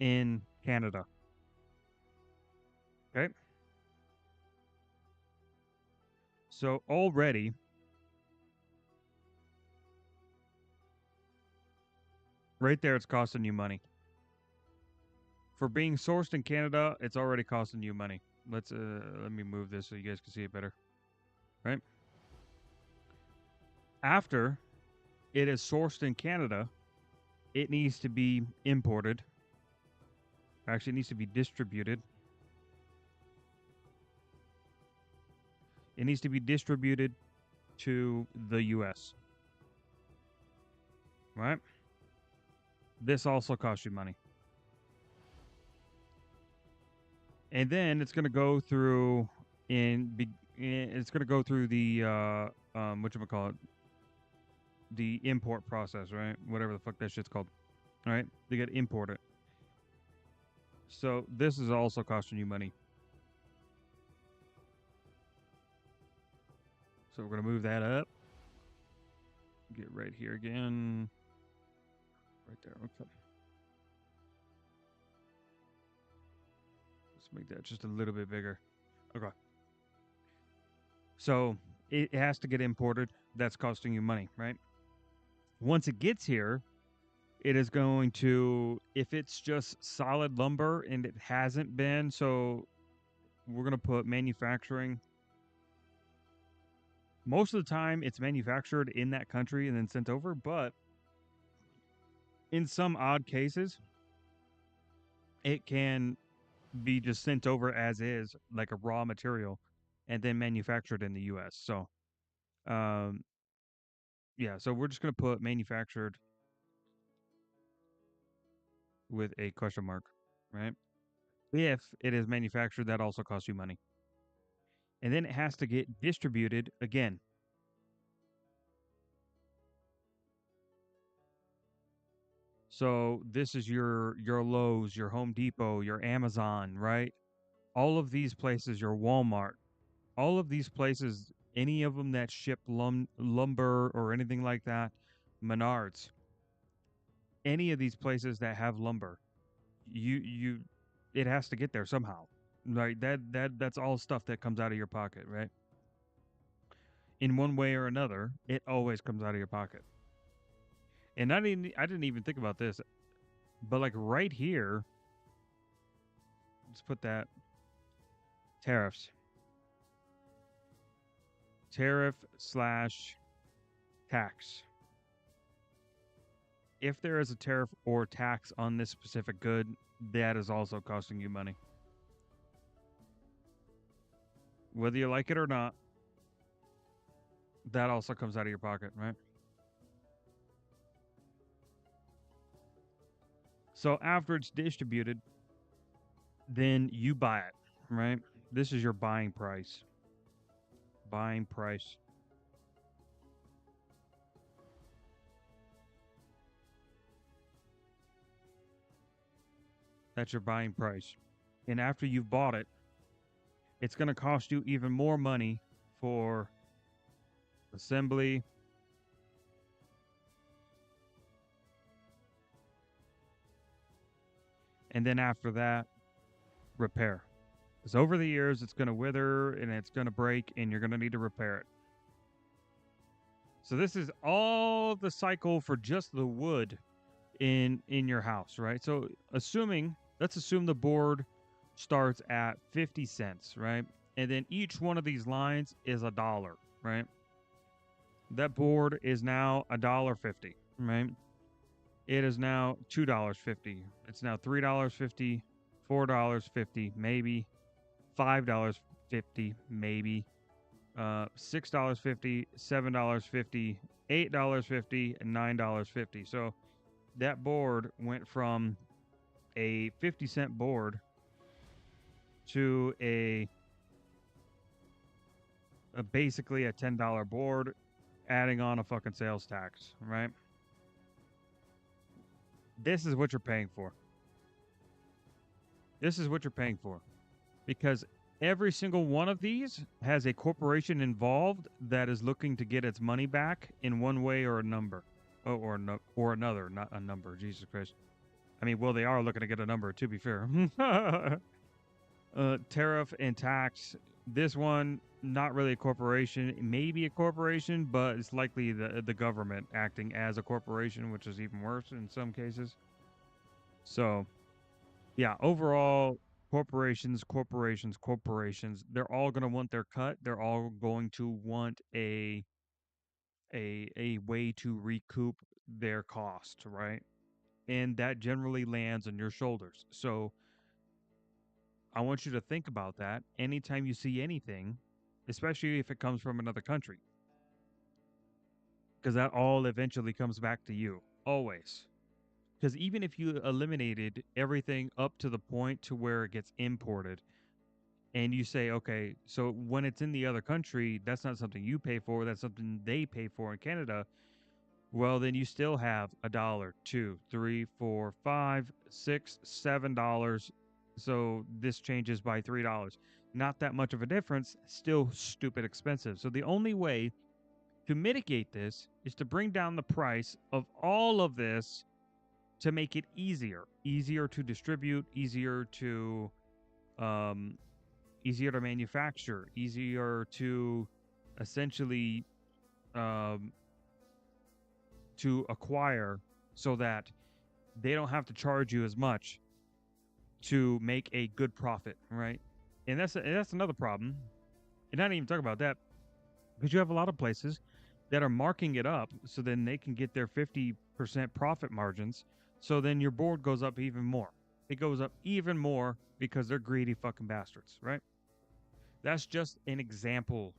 in Canada. Okay? So already right there it's costing you money. For being sourced in Canada, it's already costing you money. Let me move this so you guys can see it better. Right? After it is sourced in Canada, it needs to be imported. Actually, it needs to be distributed. It needs to be distributed to the US. Right? This also costs you money. And then it's going to go through it's going to go through the whatchamacallit, the import process, right? Whatever the fuck that shit's called. All right? They got to import it. So this is also costing you money. So we're going to move that up. Get right here again. Right there. Okay. Let's make that just a little bit bigger. Okay. So it has to get imported. That's costing you money, right? Once it gets here, it is going to, if it's just solid lumber and it hasn't been, so we're going to put manufacturing. Most of the time it's manufactured in that country and then sent over, but in some odd cases, it can be just sent over as is, like a raw material, and then manufactured in the US. So, yeah, so we're just going to put manufactured with a question mark, right? If it is manufactured, that also costs you money. And then it has to get distributed again. So this is your Lowe's, your Home Depot, your Amazon, right? All of these places, your Walmart, all of these places, any of them that ship lumber or anything like that, Menards, any of these places that have lumber, it has to get there somehow. Right? That's all stuff that comes out of your pocket, right? In one way or another, it always comes out of your pocket. And I didn't even think about this, but like right here, let's put that tariffs. Tariff/tax. If there is a tariff or tax on this specific good, that is also costing you money. Whether you like it or not, that also comes out of your pocket, right? So after it's distributed, then you buy it, right? This is your buying price. Buying price. That's your buying price. And after you've bought it, it's going to cost you even more money for assembly, and then after that, repair. Because over the years, it's going to wither and it's going to break, and you're going to need to repair it. So this is all the cycle for just the wood in your house, right? So let's assume the board starts at 50 cents, right? And then each one of these lines is $1, right? That board is now $1.50, right? It is now $2.50. It's now $3.50, $4.50, maybe $5.50, maybe $6.50, $7.50, $8.50, and $9.50. So that board went from a 50-cent board to a basically a $10 board, adding on a fucking sales tax, right? This is what you're paying for. This is what you're paying for. Because every single one of these has a corporation involved that is looking to get its money back in one way or a number. Or another, not a number. Jesus Christ. I mean, well, they are looking to get a number, to be fair. Tariff and tax. This one, not really a corporation. Maybe a corporation, but it's likely the government acting as a corporation, which is even worse in some cases. So, yeah, overall, corporations, they're all going to want their cut. They're all going to want a way to recoup their cost, right? And that generally lands on your shoulders. So I want you to think about that anytime you see anything, especially if it comes from another country. Because that all eventually comes back to you, always. Because even if you eliminated everything up to the point to where it gets imported, and you say, okay, so when it's in the other country, that's not something you pay for, that's something they pay for in Canada. Well, then you still have $1, $2, $3, $4, $5, $6, $7. So this changes by $3. Not that much of a difference, still stupid expensive. So the only way to mitigate this is to bring down the price of all of this to make it easier to distribute, easier to manufacture, easier to essentially to acquire, so that they don't have to charge you as much to make a good profit, right? And that's another problem. And not even talk about that, because you have a lot of places that are marking it up so then they can get their 50% profit margins. So then your board goes up even more. It goes up even more because they're greedy fucking bastards, right? That's just an example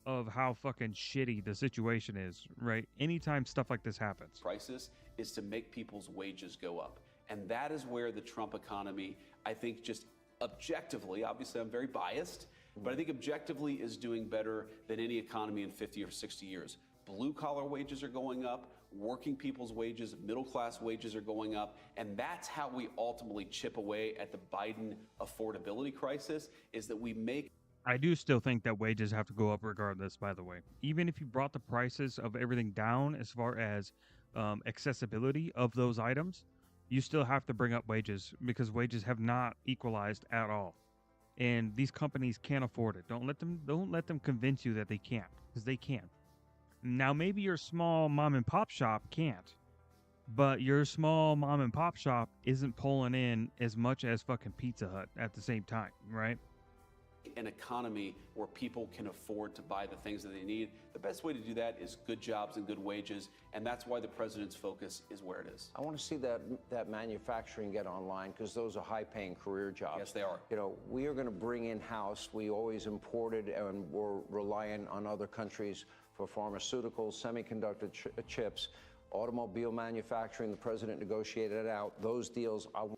of how fucking shitty the situation is, right? Anytime stuff like this happens. Crisis is to make people's wages go up. And that is where the Trump economy, I think, just objectively, obviously I'm very biased, but I think objectively is doing better than any economy in 50 or 60 years. Blue collar wages are going up, working people's wages, middle class wages are going up, and that's how we ultimately chip away at the Biden affordability crisis, is that we make... I do still think that wages have to go up regardless, by the way. Even if you brought the prices of everything down as far as accessibility of those items, you still have to bring up wages, because wages have not equalized at all. And these companies can't afford it. Don't let them convince you that they can't, because they can. Now, maybe your small mom and pop shop can't, but your small mom and pop shop isn't pulling in as much as fucking Pizza Hut at the same time, right? An economy where people can afford to buy the things that they need. The best way to do that is good jobs and good wages, and that's why the president's focus is where it is. I want to see that manufacturing get online, because those are high-paying career jobs. Yes, they are. You know, we are going to bring in-house. We always imported and were reliant on other countries for pharmaceuticals, semiconductor chips, automobile manufacturing. The president negotiated it out. Those deals are...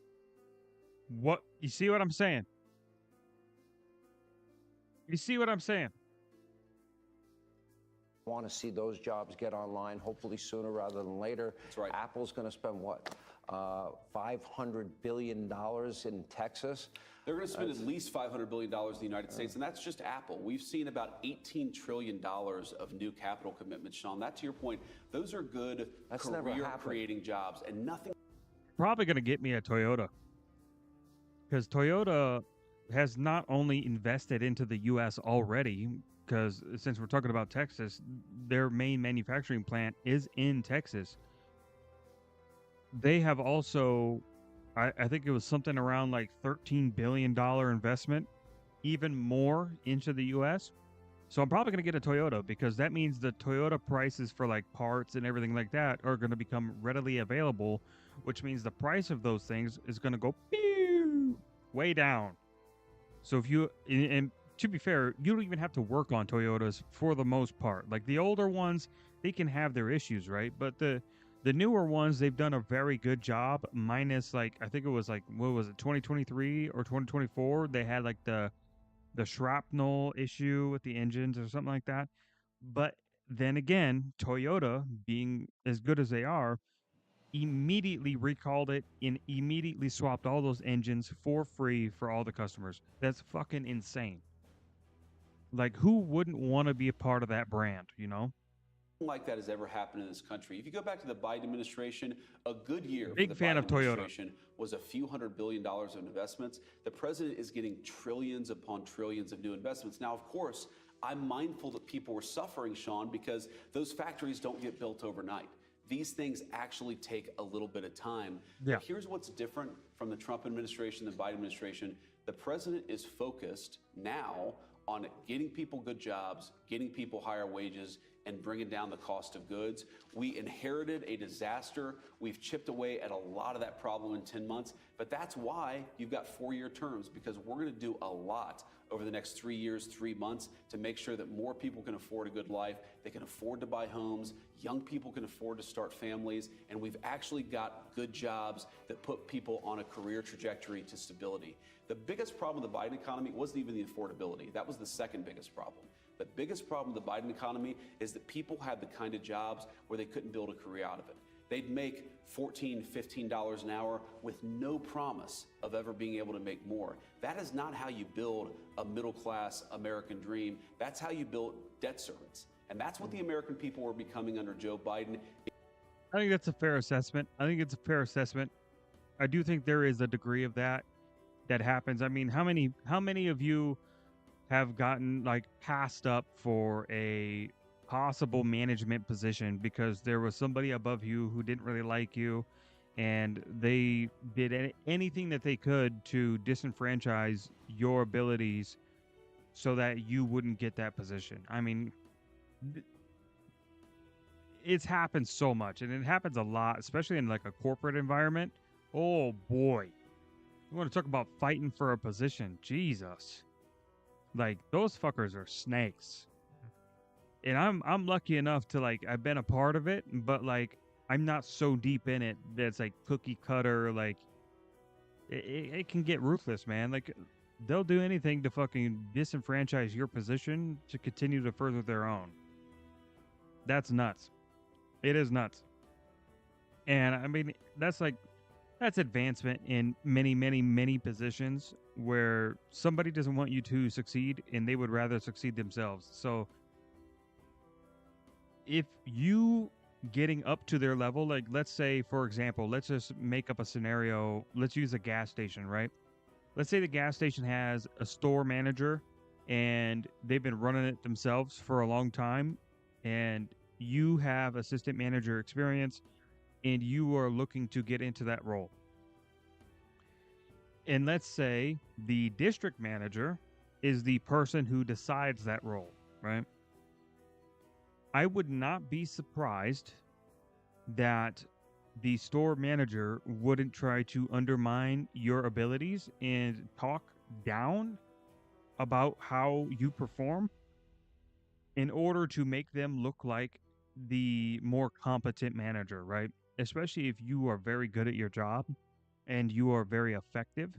What? You see what I'm saying? You see what I'm saying? want to see those jobs get online, hopefully sooner rather than later. That's right. Apple's going to spend what? $500 billion in Texas. They're going to spend at least $500 billion in the United States, and that's just Apple. We've seen about $18 trillion of new capital commitments, Sean. That, to your point, those are good career-creating jobs, and nothing. Probably going to get me a Toyota, because Toyota has not only invested into the U.S. already, because since we're talking about Texas, their main manufacturing plant is in Texas. They have also, I think it was something around like $13 billion investment, even more into the U.S. So I'm probably going to get a Toyota, because that means the Toyota prices for like parts and everything like that are going to become readily available, which means the price of those things is going to go way down. So if you, and to be fair, you don't even have to work on Toyotas for the most part. Like the older ones, they can have their issues, right? But the newer ones, they've done a very good job, minus like, I think it was like, what was it, 2023 or 2024? They had like the shrapnel issue with the engines or something like that. But then again, Toyota, being as good as they are, immediately recalled it and immediately swapped all those engines for free for all the customers. That's fucking insane. Like, who wouldn't want to be a part of that brand, you know? Like that has ever happened in this country. If you go back to the Biden administration, a good year Big for the fan Biden of Toyota. administration was a few $100 billion of investments. The president is getting trillions upon trillions of new investments. Now, of course, I'm mindful that people were suffering, Sean, because those factories don't get built overnight. These things actually take a little bit of time. Yeah. But here's what's different from the Trump administration, the Biden administration. The president is focused now on getting people good jobs, getting people higher wages, and bringing down the cost of goods. We inherited a disaster. We've chipped away at a lot of that problem in 10 months, but that's why you've got 4-year terms, because we're gonna do a lot over the next 3 years, 3 months to make sure that more people can afford a good life, they can afford to buy homes, young people can afford to start families, and we've actually got good jobs that put people on a career trajectory to stability. The biggest problem with the Biden economy wasn't even the affordability. That was the second biggest problem. The biggest problem with the Biden economy is that people had the kind of jobs where they couldn't build a career out of it. They'd make $14, $15 an hour with no promise of ever being able to make more. That is not how you build a middle-class American dream. That's how you build debt servants. And that's what the American people are becoming under Joe Biden. I think that's a fair assessment. I do think there is a degree of that happens. I mean, how many of you have gotten like passed up for a possible management position because there was somebody above you who didn't really like you, and they did anything that they could to disenfranchise your abilities so that you wouldn't get that position? I mean, it's happened so much, and it happens a lot, especially in like a corporate environment. Oh boy. You want to talk about fighting for a position? Jesus. Like, those fuckers are snakes. And I'm lucky enough to, like, I've been a part of it, but like I'm not so deep in it that it's like cookie cutter. Like it can get ruthless, man. Like they'll do anything to fucking disenfranchise your position to continue to further their own. That's nuts. It is nuts. And I mean, that's advancement in many positions where somebody doesn't want you to succeed and they would rather succeed themselves. So if you getting up to their level, like let's say, for example, let's just make up a scenario. Let's use a gas station, right? Let's say the gas station has a store manager and they've been running it themselves for a long time, and you have assistant manager experience and you are looking to get into that role. And let's say the district manager is the person who decides that role, right? I would not be surprised that the store manager wouldn't try to undermine your abilities and talk down about how you perform in order to make them look like the more competent manager, right? Especially if you are very good at your job and you are very effective.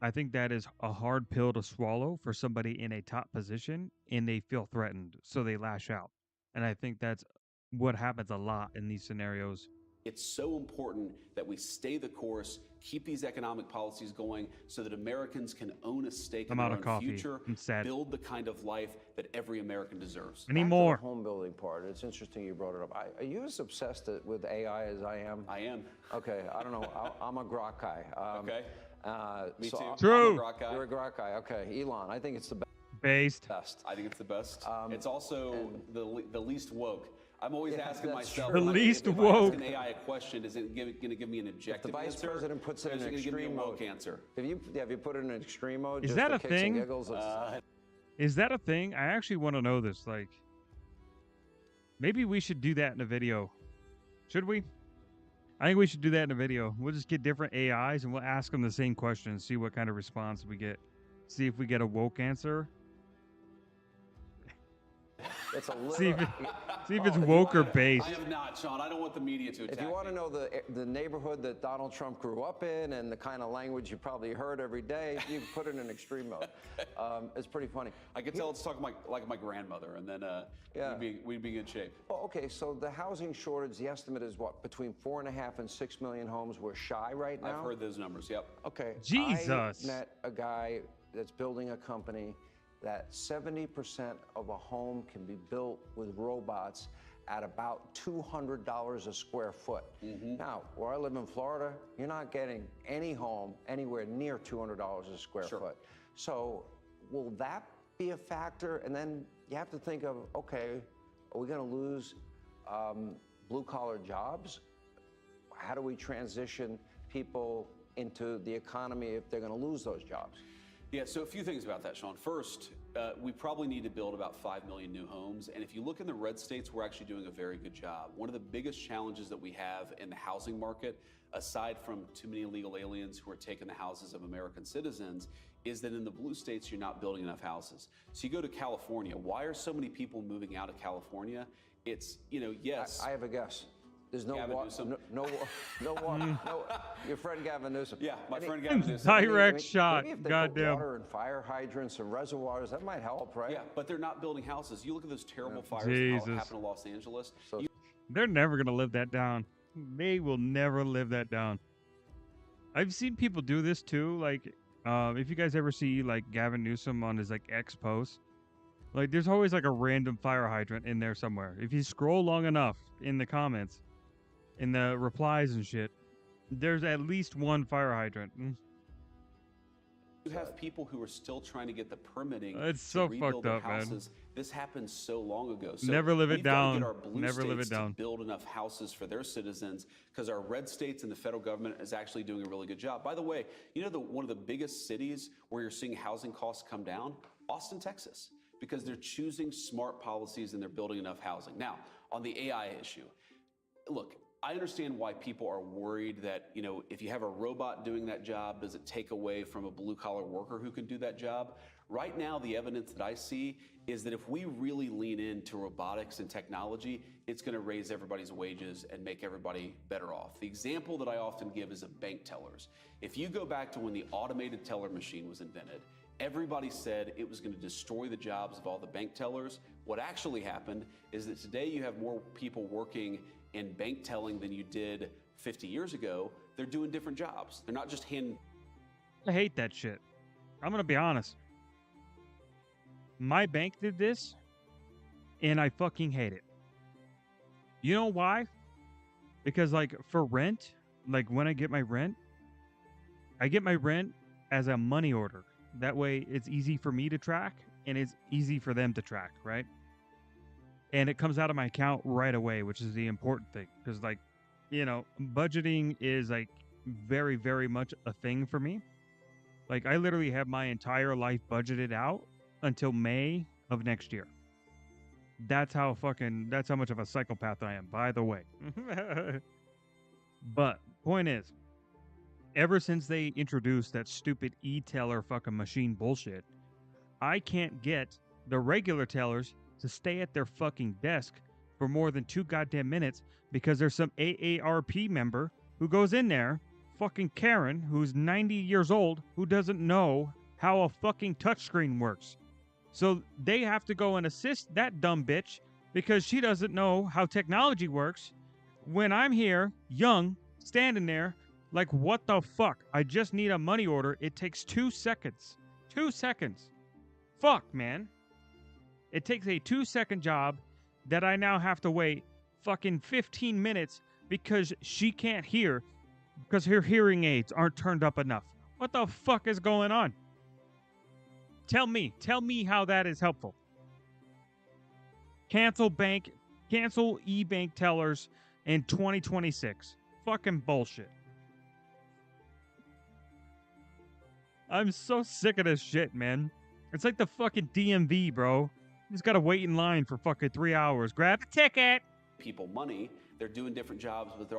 I think that is a hard pill to swallow for somebody in a top position, and they feel threatened, so they lash out. And I think that's what happens a lot in these scenarios. It's so important that we stay the course, keep these economic policies going so that Americans can own a stake in I'm their out of own coffee. future, I'm sad. build the kind of life that every American deserves. Any Back to more? the home building part. It's interesting you brought it up. Are you as obsessed with AI as I am? I am. Okay, I don't know. I'm a Grok guy. Okay. Me so too. True. I'm a Grok guy. You're a Grok guy. Okay, Elon. I think it's the Based. best. I think it's the best. It's also the least woke. I'm always Yeah, asking that's myself, true. The like, least if woke. I ask an AI a question, is it going to give me an objective the vice answer? president puts it or is in it gonna give me a extreme woke mode. answer? If you put it in extreme mode, Is just that for a kicks and thing? giggles, it's- Is that a thing? I actually want to know this. Like, maybe we should do that in a video. Should we? I think we should do that in a video. We'll just get different AIs and we'll ask them the same questions, see what kind of response we get. See if we get a woke answer. it's a little. See if, see if it's if you woke or wanna- based. I am not, Sean. I don't want the media to attack If you want to me. know the neighborhood that Donald Trump grew up in and the kind of language you probably heard every day, you can put it in extreme mode. It's pretty funny. I could tell it's talking like my grandmother, and then Yeah. we'd be in good shape. Well, okay, so the housing shortage, the estimate is what, between 4.5 and 6 million homes. We're shy right now. I've heard those numbers. Yep. Okay. Jesus. I met a guy that's building a company that 70% of a home can be built with robots at about $200 a square foot. Now, where I live in Florida, you're not getting any home anywhere near $200 a square foot. So will that be a factor? And then you have to think of, okay, are we going to lose blue collar jobs? How do we transition people into the economy if they're going to lose those jobs? Yeah, so a few things about that, Sean. First, we probably need to build about 5 million new homes. And if you look in the red states, we're actually doing a very good job. One of the biggest challenges that we have in the housing market, aside from too many illegal aliens who are taking the houses of American citizens, is that in the blue states, you're not building enough houses. So you go to California. Why are so many people moving out of California? It's, yes. I have a guess. There's no Gavin water. Newsom. No water. Your friend Gavin Newsom. Yeah, my Any- friend Gavin Newsom. Direct shot. Maybe if they Goddamn. put water and fire hydrants and reservoirs, that might help, right? Yeah, but they're not building houses. You look at those terrible fires Jesus. that happened in Los Angeles. So- They're never going to live that down. They will never live that down. I've seen people do this too. Like, if you guys ever see like Gavin Newsom on his like X posts, like there's always like a random fire hydrant in there somewhere. If you scroll long enough in the comments, in the replies and shit, there's at least one fire hydrant. You have people who are still trying to get the permitting It's to so rebuild fucked their up, man. houses. This happened so long ago. So Never live it we've gotta down. Get our blue Never live it states down. To build enough houses for their citizens, because our red states and the federal government is actually doing a really good job. By the way, one of the biggest cities where you're seeing housing costs come down, Austin, Texas, because they're choosing smart policies and they're building enough housing. Now, on the AI issue, look, I understand why people are worried that, if you have a robot doing that job, does it take away from a blue collar worker who can do that job? Right now, the evidence that I see is that if we really lean into robotics and technology, it's going to raise everybody's wages and make everybody better off. The example that I often give is of bank tellers. If you go back to when the automated teller machine was invented, everybody said it was going to destroy the jobs of all the bank tellers. What actually happened is that today you have more people working in bank telling than you did 50 years ago. They're doing different jobs. They're not just handing. I hate that shit. I'm gonna be honest. My bank did this, and I fucking hate it. You know why? Because like for rent, like when I get my rent as a money order. That way it's easy for me to track and it's easy for them to track, right? And it comes out of my account right away, which is the important thing. Because like, budgeting is like very, very much a thing for me. Like I literally have my entire life budgeted out until May of next year. That's how much of a psychopath I am, by the way. But point is, ever since they introduced that stupid e-teller fucking machine bullshit, I can't get the regular tellers to stay at their fucking desk for more than 2 goddamn minutes because there's some AARP member who goes in there fucking Karen who's 90 years old who doesn't know how a fucking touchscreen works. So they have to go and assist that dumb bitch because she doesn't know how technology works when I'm here, young, standing there, like, what the fuck? I just need a money order. It takes 2 seconds. 2 seconds. Fuck, man. It takes a 2-second job that I now have to wait fucking 15 minutes because she can't hear because her hearing aids aren't turned up enough. What the fuck is going on? Tell me how that is helpful. Cancel e-bank tellers in 2026. Fucking bullshit. I'm so sick of this shit, man. It's like the fucking DMV, bro. You just gotta wait in line for fucking 3 hours. Grab a ticket. People money. They're doing different jobs, but they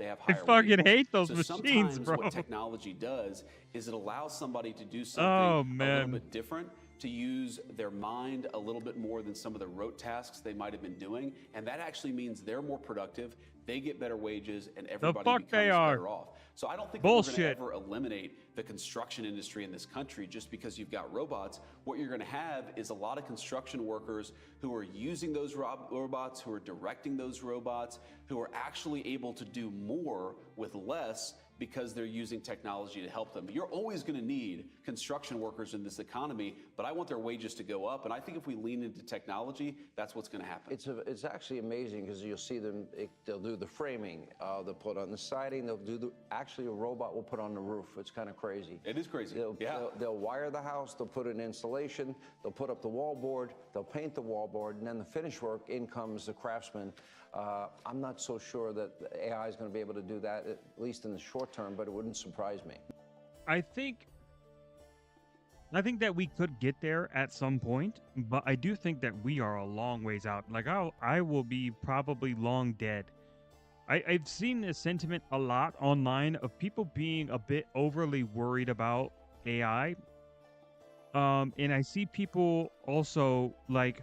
have I higher fucking wages. hate those So machines, sometimes bro. what technology does is it allows somebody to do Oh, something a man. little bit different, to use their mind a little bit more than some of the rote tasks they might have been doing, and that actually means they're more productive, they get better wages, and everybody fuck becomes they are. better off. So I don't think that we're Bullshit. going to ever eliminate the construction industry in this country just because you've got robots. What you're going to have is a lot of construction workers who are using those robots, who are directing those robots, who are actually able to do more with less because they're using technology to help them. You're always going to need construction workers in this economy, but I want their wages to go up. And I think if we lean into technology, that's what's going to happen. It's actually amazing because you'll see them, they'll do the framing, they'll put on the siding, they'll do actually a robot will put on the roof. It's kind of crazy. It is crazy. They'll wire the house, they'll put in insulation, they'll put up the wallboard, they'll paint the wallboard, and then the finish work, in comes the craftsman. I'm not so sure that AI is going to be able to do that, at least in the short term, but it wouldn't surprise me. I think that we could get there at some point, but I do think that we are a long ways out. Like, I will be probably long dead. I've seen this sentiment a lot online of people being a bit overly worried about AI. And I see people also, like,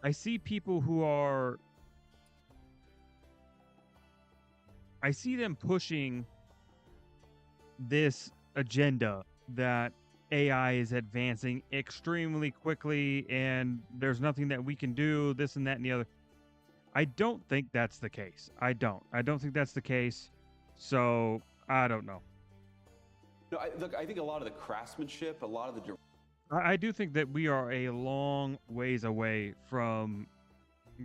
I see people who are, I see them pushing this agenda that AI is advancing extremely quickly and there's nothing that we can do, this and that and the other. I don't think that's the case. I don't think that's the case. So I don't know. No, I think a lot of the craftsmanship, a lot of the I do think that we are a long ways away from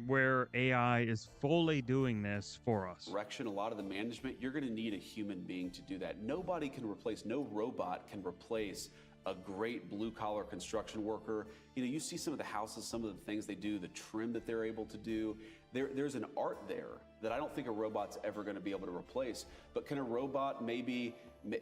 where AI is fully doing this for us. direction, a lot of the management, you're going to need a human being to do that. Nobody can replace, no robot can replace a great blue-collar construction worker. You know, you see some of the houses, some of the things they do, the trim that they're able to do. There's an art there that I don't think a robot's ever going to be able to replace. But can a robot maybe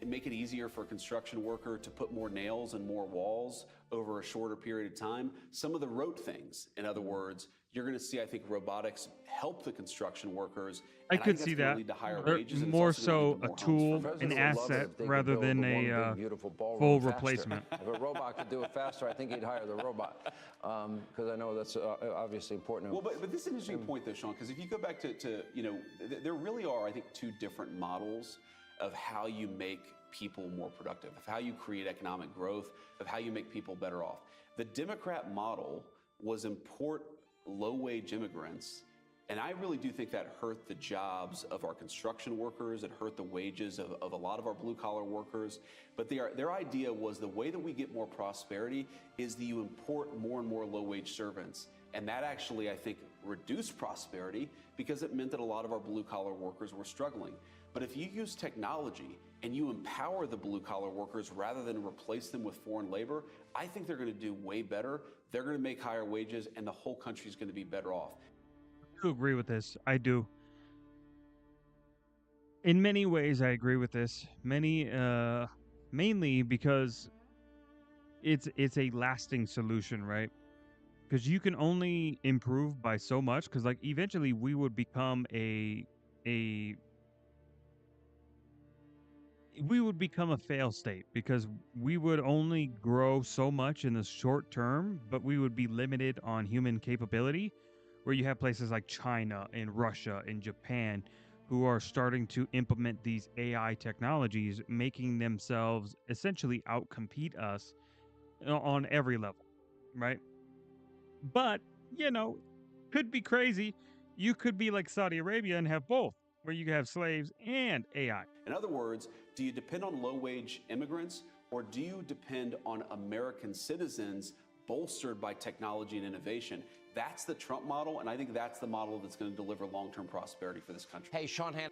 make it easier for a construction worker to put more nails and more walls over a shorter period of time? Some of the rote things, in other words, you're going to see, I think, robotics help the construction workers. I and could think see that's gonna that. lead to higher They're wages, and it's more also gonna so lead to a more homes tool, for an President would love it asset, if they could rather build than one a big, beautiful ballroom full faster. replacement. If a robot could do it faster, I think he'd hire the robot, because I know that's obviously important. Well, but this is an interesting point, though, Sean, because if you go back to you know, there really are, I think, two different models of how you make people more productive, of how you create economic growth, of how you make people better off. The Democrat model was import low-wage immigrants, and I really do think that hurt the jobs of our construction workers. It hurt the wages of a lot of our blue-collar workers. But their idea was the way that we get more prosperity is that you import more and more low-wage servants. And that actually, I think, reduced prosperity because it meant that a lot of our blue-collar workers were struggling. But if you use technology and you empower the blue-collar workers rather than replace them with foreign labor, I think they're going to do way better. They're going to make higher wages, and the whole country is going to be better off. I do agree with this. I do. In many ways, I agree with this. Mainly because it's a lasting solution, right? Because you can only improve by so much. Because like eventually we would become a fail state because we would only grow so much in the short term, but we would be limited on human capability. Where you have places like China and Russia and Japan who are starting to implement these AI technologies, making themselves essentially outcompete us on every level, right? But, you know, could be crazy. You could be like Saudi Arabia and have both, where you have slaves and AI. In other words, do you depend on low wage immigrants or do you depend on American citizens bolstered by technology and innovation? That's the Trump model, and I think that's the model that's going to deliver long term prosperity for this country. Hey, Sean Han.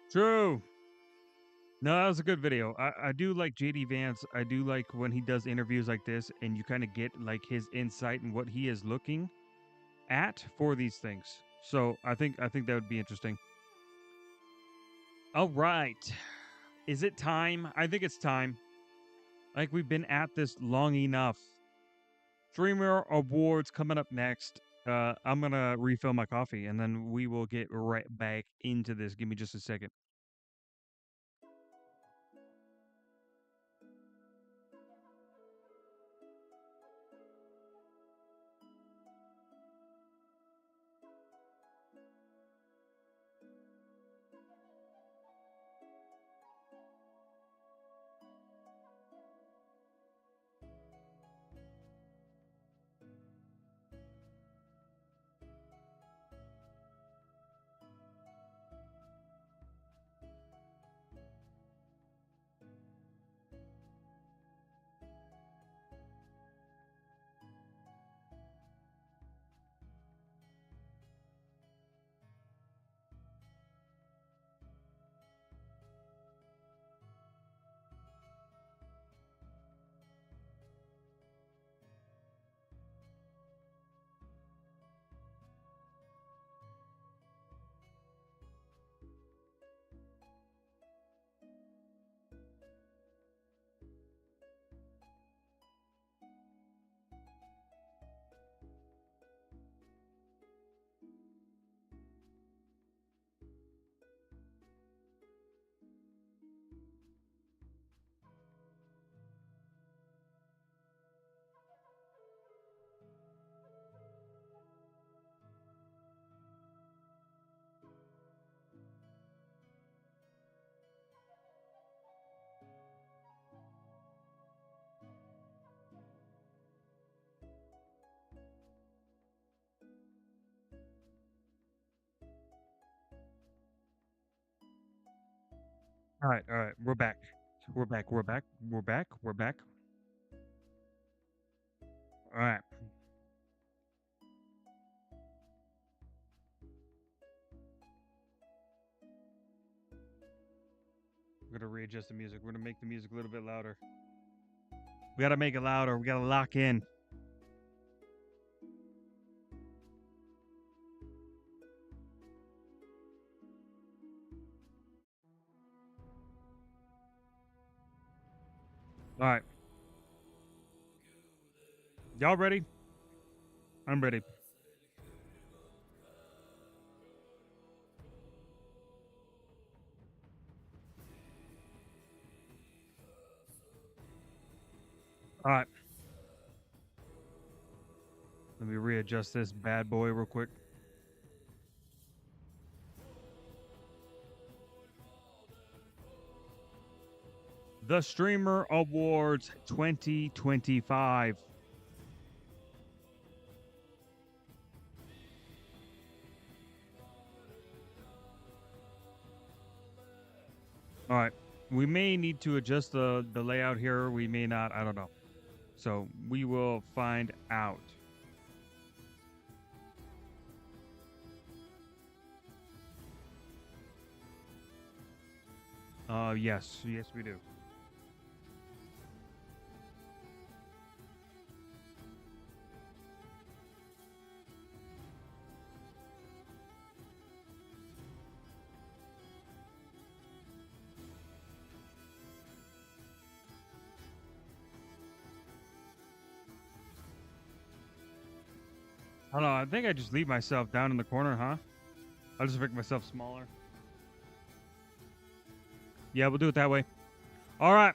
True. No, that was a good video. I do like JD Vance. I do like when he does interviews like this and you kind of get like his insight and what he is looking at for these things. So I think that would be interesting. All right. Is it time? I think it's time. Like we've been at this long enough. Streamer Awards coming up next. I'm gonna refill my coffee and then we will get right back into this. Give me just a second. All right, we're back. We're back. All right. We're gonna readjust the music. We're gonna make the music a little bit louder. We gotta make it louder. We gotta lock in. All right. Y'all ready? I'm ready. All right. Let me readjust this bad boy real quick. The Streamer Awards 2025. All right. We may need to adjust the layout here. We may not. I don't know. So we will find out. Yes, we do. I don't know. I think I just leave myself down in the corner, huh? I'll just make myself smaller. Yeah, we'll do it that way. All right.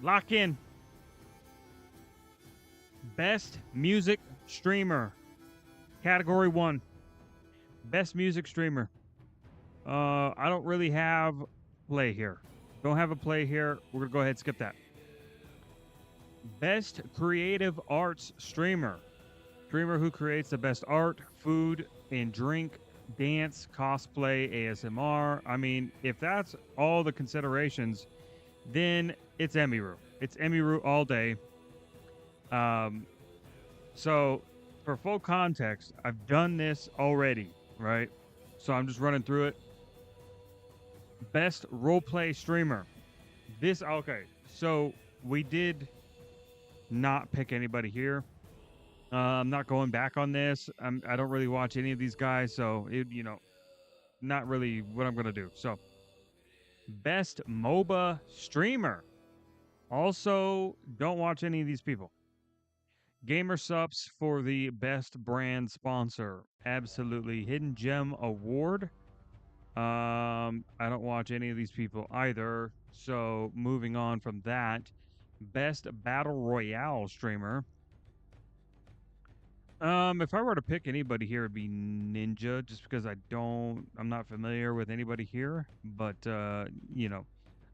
Lock in. Best Music Streamer. Category 1. Best Music Streamer. I don't really have play here. Don't have a play here. We're gonna go ahead and skip that. Best creative arts streamer. Streamer who creates the best art, food, and drink, dance, cosplay, ASMR. I mean, if that's all the considerations, then it's Emiru. It's Emiru all day. So for full context, I've done this already, right? So I'm just running through it. Best roleplay streamer. Okay. So we did not pick anybody here. I'm not going back on this. I don't really watch any of these guys, so not really what I'm gonna do. So, best MOBA streamer. Also, don't watch any of these people. Gamer Subs for the best brand sponsor. Absolutely. Hidden Gem Award. I don't watch any of these people either. So, moving on from that, best battle royale streamer. If I were to pick anybody here, it'd be Ninja, just because I'm not familiar with anybody here. But I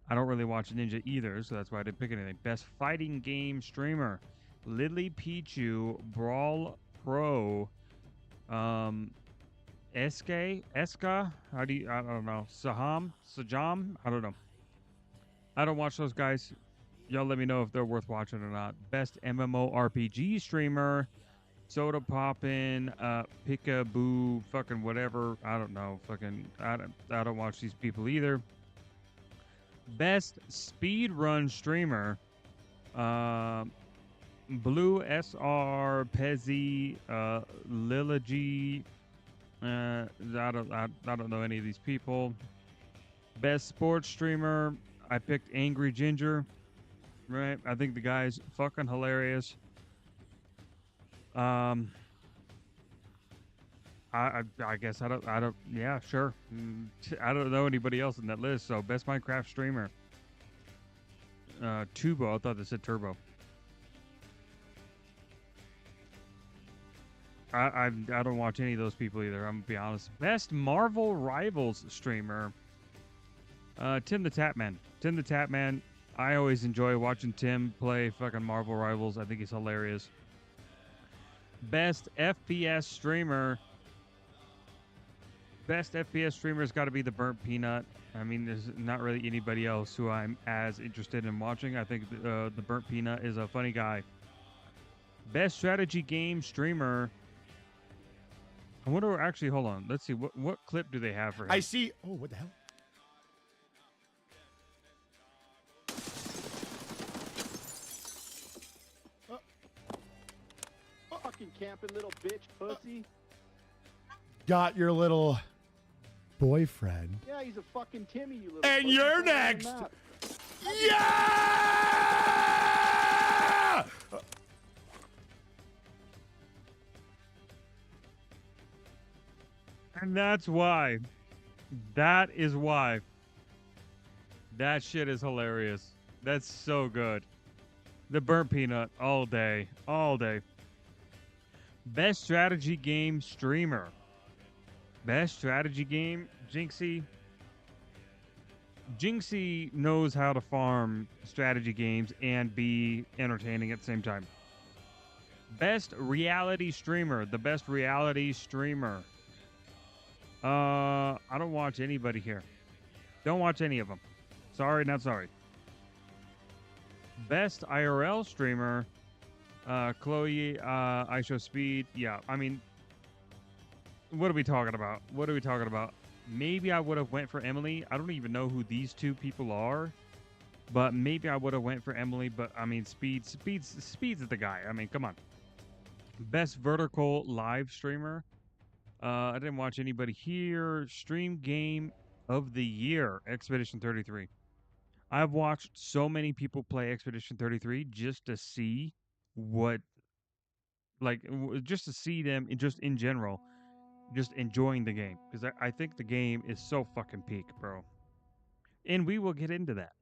don't really watch Ninja either, so that's why I didn't pick anything. Best fighting game streamer, Lily Pichu, Brawl Pro, Eska, I don't know, Sajam, I don't know. I don't watch those guys. Y'all let me know if they're worth watching or not. Best MMORPG streamer. Soda Poppin', Peekaboo, fucking whatever. I don't know. I don't watch these people either. Best speedrun streamer. Blue SR, Pezzy, Lilagy. I don't know any of these people. Best sports streamer. I picked Angry Ginger. Right. I think the guy's fucking hilarious. I guess I don't. Yeah, sure. I don't know anybody else in that list. So best Minecraft streamer. Tubo. I thought they said Turbo. I don't watch any of those people either. I'm gonna be honest. Best Marvel Rivals streamer. Tim the Tapman. Tim the Tapman. I always enjoy watching Tim play fucking Marvel Rivals. I think he's hilarious. Best FPS streamer. Best FPS streamer has got to be the Burnt Peanut. I mean, there's not really anybody else who I'm as interested in watching. I think the Burnt Peanut is a funny guy. Best strategy game streamer. I wonder. Actually, hold on. Let's see. What clip do they have for him? I see. Oh, what the hell? Fucking camping little bitch pussy. Got your little boyfriend. Yeah, he's a fucking Timmy, you little And pussy. you're Throw him on next. the map. Yeah! And that's why. That is why. That shit is hilarious. That's so good. The Burnt Peanut all day. All day. Best strategy game streamer. Best strategy game, Jinxie. Jinxie knows how to farm strategy games and be entertaining at the same time. Best reality streamer. The best reality streamer. I don't watch anybody here. Don't watch any of them. Sorry, not sorry. Best IRL streamer. Chloe, IShowSpeed. Yeah, I mean, what are we talking about? What are we talking about? Maybe I would have went for Emily. I don't even know who these two people are, but maybe I would have went for Emily. But I mean, Speed's the guy. I mean, come on. Best vertical live streamer. I didn't watch anybody here. Stream game of the year, Expedition 33. I've watched so many people play Expedition 33 just to see just to see them just in general, just enjoying the game, because I think the game is so fucking peak, bro. And we will get into that.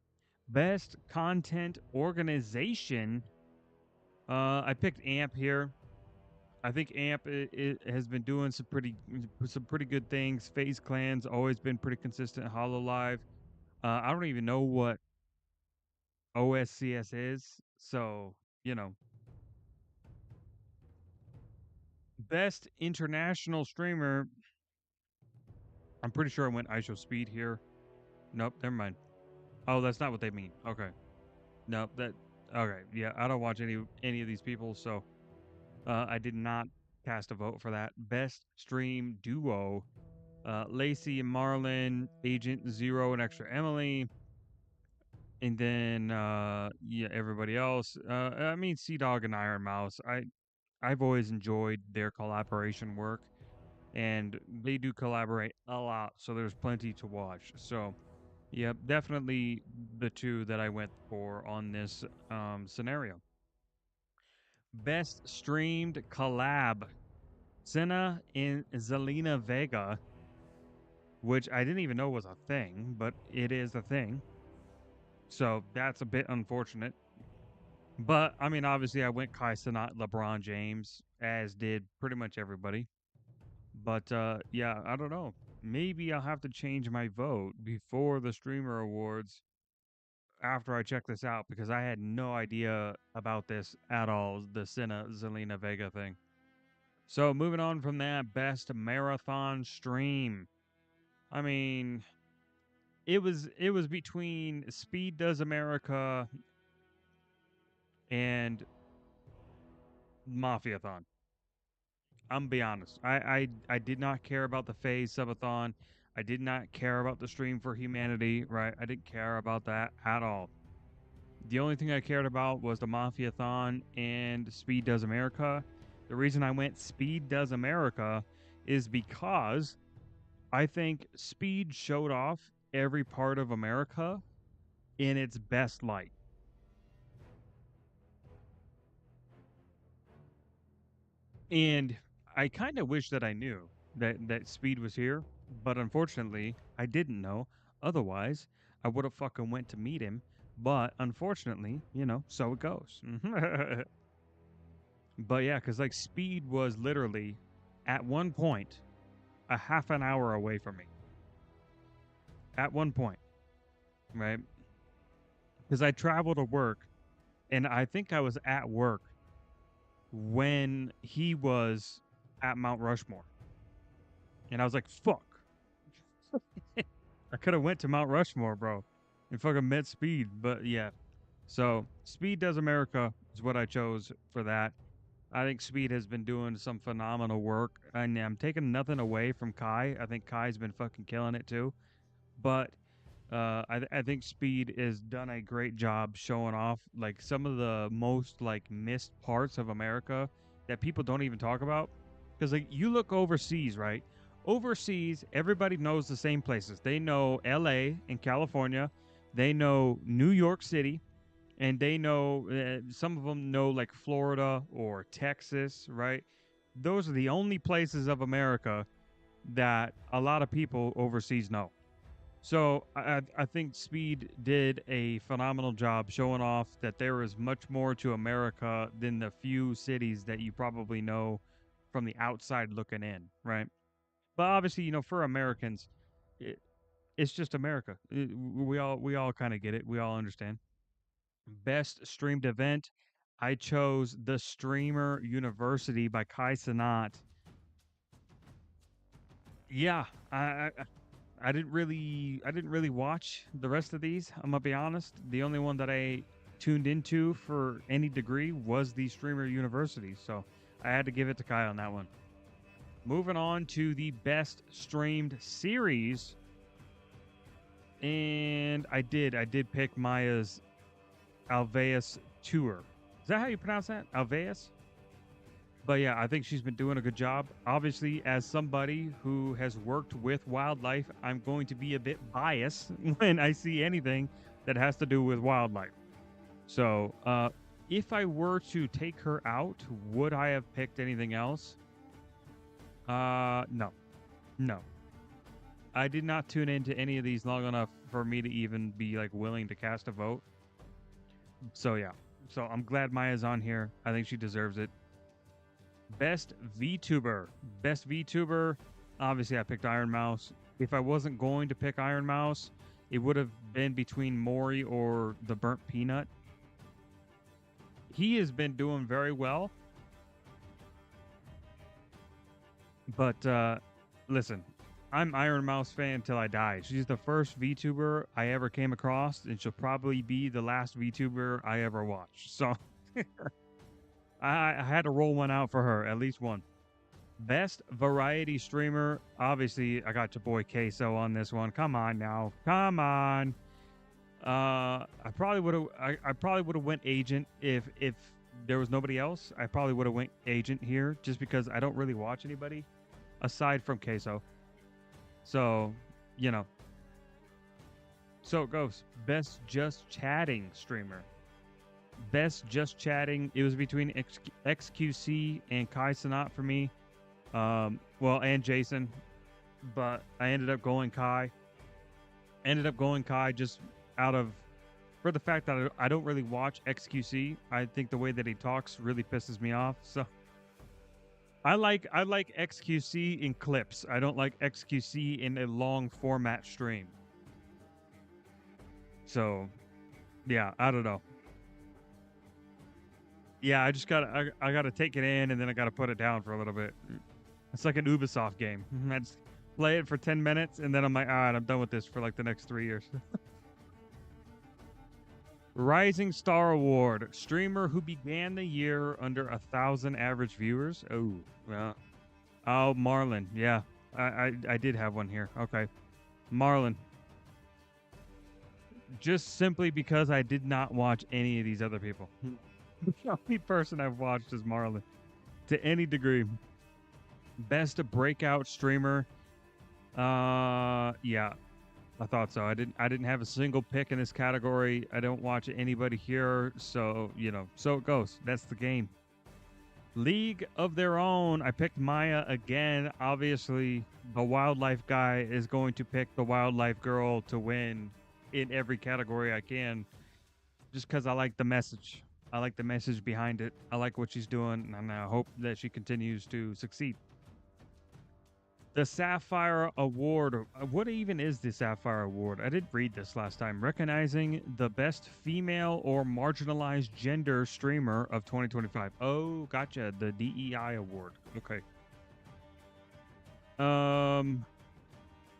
Best content organization. I picked AMP here. I think Amp has been doing some pretty good things. FaZe Clan's always been pretty consistent. Hollow Live. I don't even know what OSCS is, so you know. Best international streamer. I'm pretty sure I went IShowSpeed here. Nope, never mind. Oh, that's not what they mean. Okay. Nope, that okay. Yeah, I don't watch any of these people, so I did not cast a vote for that. Best stream duo. Lacey and Marlon, Agent Zero and Extra Emily. And then yeah, everybody else. I mean Sea Dog and Iron Mouse. I've always enjoyed their collaboration work, and they do collaborate a lot, so there's plenty to watch. So, yeah, definitely the two that I went for on this scenario. Best streamed collab, Senna and Zelina Vega, which I didn't even know was a thing, but it is a thing. So that's a bit unfortunate. But I mean, obviously, I went Kai Cenat, LeBron James, as did pretty much everybody. But yeah, I don't know. Maybe I'll have to change my vote before the Streamer Awards after I check this out, because I had no idea about this at all, the Senna Zelina Vega thing. So moving on from that, best marathon stream. I mean, it was between Speed Does America and Mafiathon. I'm gonna be honest. I did not care about the FaZe subathon. I did not care about the Stream for Humanity, right? I didn't care about that at all. The only thing I cared about was the Mafiathon and Speed Does America. The reason I went Speed Does America is because I think Speed showed off every part of America in its best light. And I kind of wish that I knew that Speed was here, but unfortunately, I didn't know. Otherwise, I would have fucking went to meet him. But unfortunately, you know, so it goes. But yeah, because like Speed was literally at one point a half an hour away from me. At one point, right? Because I travel to work, and I think I was at work when he was at Mount Rushmore. And I was like, fuck. I could have went to Mount Rushmore, bro, and fucking met Speed. But yeah. So Speed Does America is what I chose for that. I think Speed has been doing some phenomenal work. And I'm taking nothing away from Kai. I think Kai's been fucking killing it too. But I think Speed has done a great job showing off like some of the most like missed parts of America that people don't even talk about. Because like you look overseas, right? Overseas, everybody knows the same places. They know L.A. and California. They know New York City, and they know some of them know like Florida or Texas, right? Those are the only places of America that a lot of people overseas know. So I think Speed did a phenomenal job showing off that there is much more to America than the few cities that you probably know from the outside looking in, right? But obviously, you know, for Americans, it's just America. We all kind of get it. We all understand. Best streamed event, I chose The Streamer University by Kai Cenat. Yeah, I didn't really watch the rest of these. I'm gonna be honest. The only one that I tuned into for any degree was the Streamer University, so I had to give it to Kai on that one. Moving on to the best streamed series, and I did pick Maya's Alveus Tour. Is that how you pronounce that? Alveus? But yeah, I think she's been doing a good job. Obviously, as somebody who has worked with wildlife, I'm going to be a bit biased when I see anything that has to do with wildlife. So, if I were to take her out, would I have picked anything else? No. I did not tune into any of these long enough for me to even be like willing to cast a vote. So yeah. So I'm glad Maya's on here. I think she deserves it. Best VTuber. Best VTuber. Obviously, I picked Iron Mouse. If I wasn't going to pick Iron Mouse, it would have been between Maury or the Burnt Peanut. He has been doing very well. But listen, I'm Iron Mouse fan till I die. She's the first VTuber I ever came across, and she'll probably be the last VTuber I ever watched. So I had to roll one out for her, at least one. Best variety streamer. Obviously, I got your boy Queso on this one. Come on now. Come on. I probably would have I probably would have went agent if there was nobody else. I probably would have went agent here just because I don't really watch anybody aside from Queso. So, you know. So it goes. Best just chatting streamer. Best just chatting. It was between XQC and Kai Cenat for me. Well, and Jason. But I ended up going Kai. Just out of for the fact that I don't really watch XQC. I think the way that he talks really pisses me off. So I like XQC in clips. I don't like XQC in a long format stream. So yeah, I don't know. Yeah, I just I gotta take it in and then I gotta put it down for a little bit. It's like an Ubisoft game. I just play it for 10 minutes and then I'm like, all right, I'm done with this for like the next 3 years. Rising Star Award. Streamer who began the year under 1,000 average viewers. Oh, well. Oh, Marlon. Yeah, I did have one here. Okay. Marlon. Just simply because I did not watch any of these other people. The only person I've watched is Marlon. To any degree. Best breakout streamer. Yeah. I thought so. I didn't have a single pick in this category. I don't watch anybody here, so you know, so it goes. That's the game. League of Their Own. I picked Maya again. Obviously, the wildlife guy is going to pick the wildlife girl to win in every category I can, just because I like the message. I like the message behind it. I like what she's doing, and I hope that she continues to succeed. The Sapphire Award. What even is the Sapphire Award? I did read this last time. Recognizing the best female or marginalized gender streamer of 2025. Oh, gotcha. The DEI Award. Okay.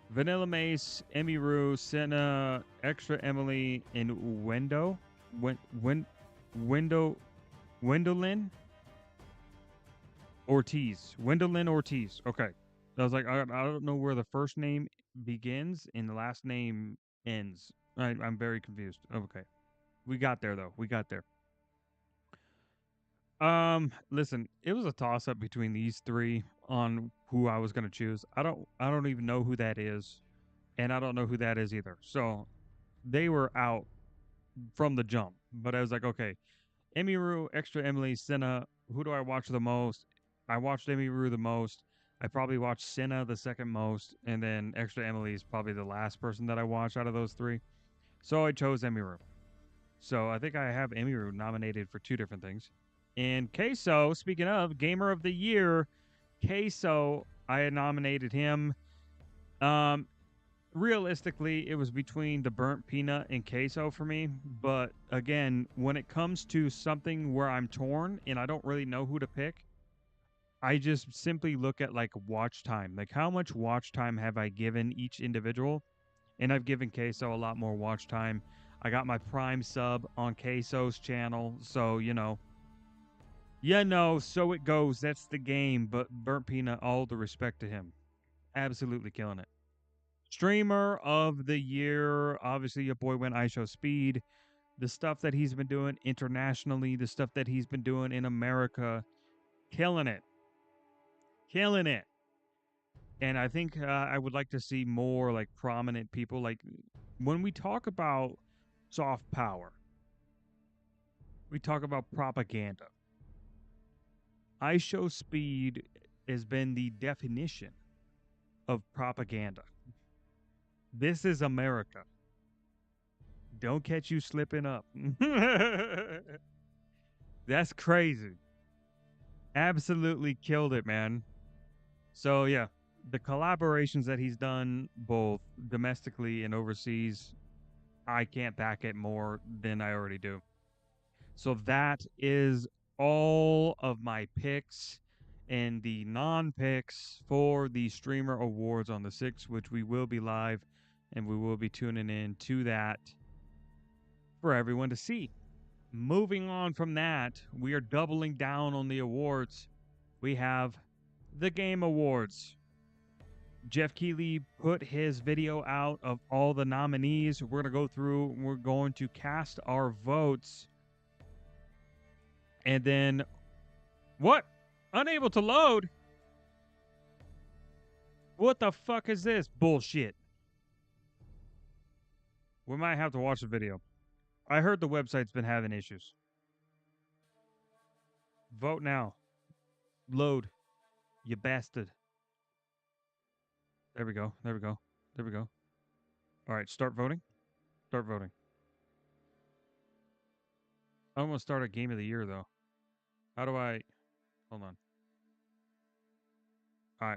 Vanilla Mace, Emmy Rue, Senna, Extra Emily, and Wendolyn. Ortiz. Wendolyn Ortiz. Okay. I was like, I don't know where the first name begins and the last name ends. I'm very confused. Okay. We got there though. We got there. Listen, it was a toss up between these three on who I was gonna choose. I don't even know who that is, and I don't know who that is either. So they were out from the jump. But I was like, okay, Emmy Rue, Extra Emily, Senna. Who do I watch the most? I watched Emmy Rue the most. I probably watched Senna the second most, and then Extra Emily is probably the last person that I watched out of those three. So I chose Emmy Rue. So I think I have Emmy Rue nominated for 2 different things. And Queso, speaking of Gamer of the Year, Queso, I had nominated him. Realistically, it was between the Burnt Peanut and Queso for me. But again, when it comes to something where I'm torn and I don't really know who to pick, I just simply look at like watch time. Like how much watch time have I given each individual? And I've given Queso a lot more watch time. I got my Prime sub on Queso's channel. So, so it goes. That's the game. But Burnt Peanut, all the respect to him. Absolutely killing it. Streamer of the year. Obviously, your boy went IShowSpeed. The stuff that he's been doing internationally, the stuff that he's been doing in America, killing it. Killing it. And I think I would like to see more like prominent people. Like when we talk about soft power, we talk about propaganda. IShowSpeed has been the definition of propaganda. This is America. Don't catch you slipping up. That's crazy. Absolutely killed it, man. So yeah, the collaborations that he's done both domestically and overseas, I can't back it more than I already do. So that is all of my picks and the non-picks for the Streamer Awards on the 6th, which we will be live and we will be tuning in to that for everyone to see. Moving on from that, we are doubling down on the awards. We have the Game Awards. Jeff Keighley put his video out of all the nominees. We're going to go through, we're going to cast our votes. And then, what? Unable to load? What the fuck is this bullshit? We might have to watch the video. I heard the website's been having issues. Vote now. Load. You bastard. There we go. There we go. There we go. All right, start voting. Start voting. I want to start a game of the year, though. How do I... Hold on. All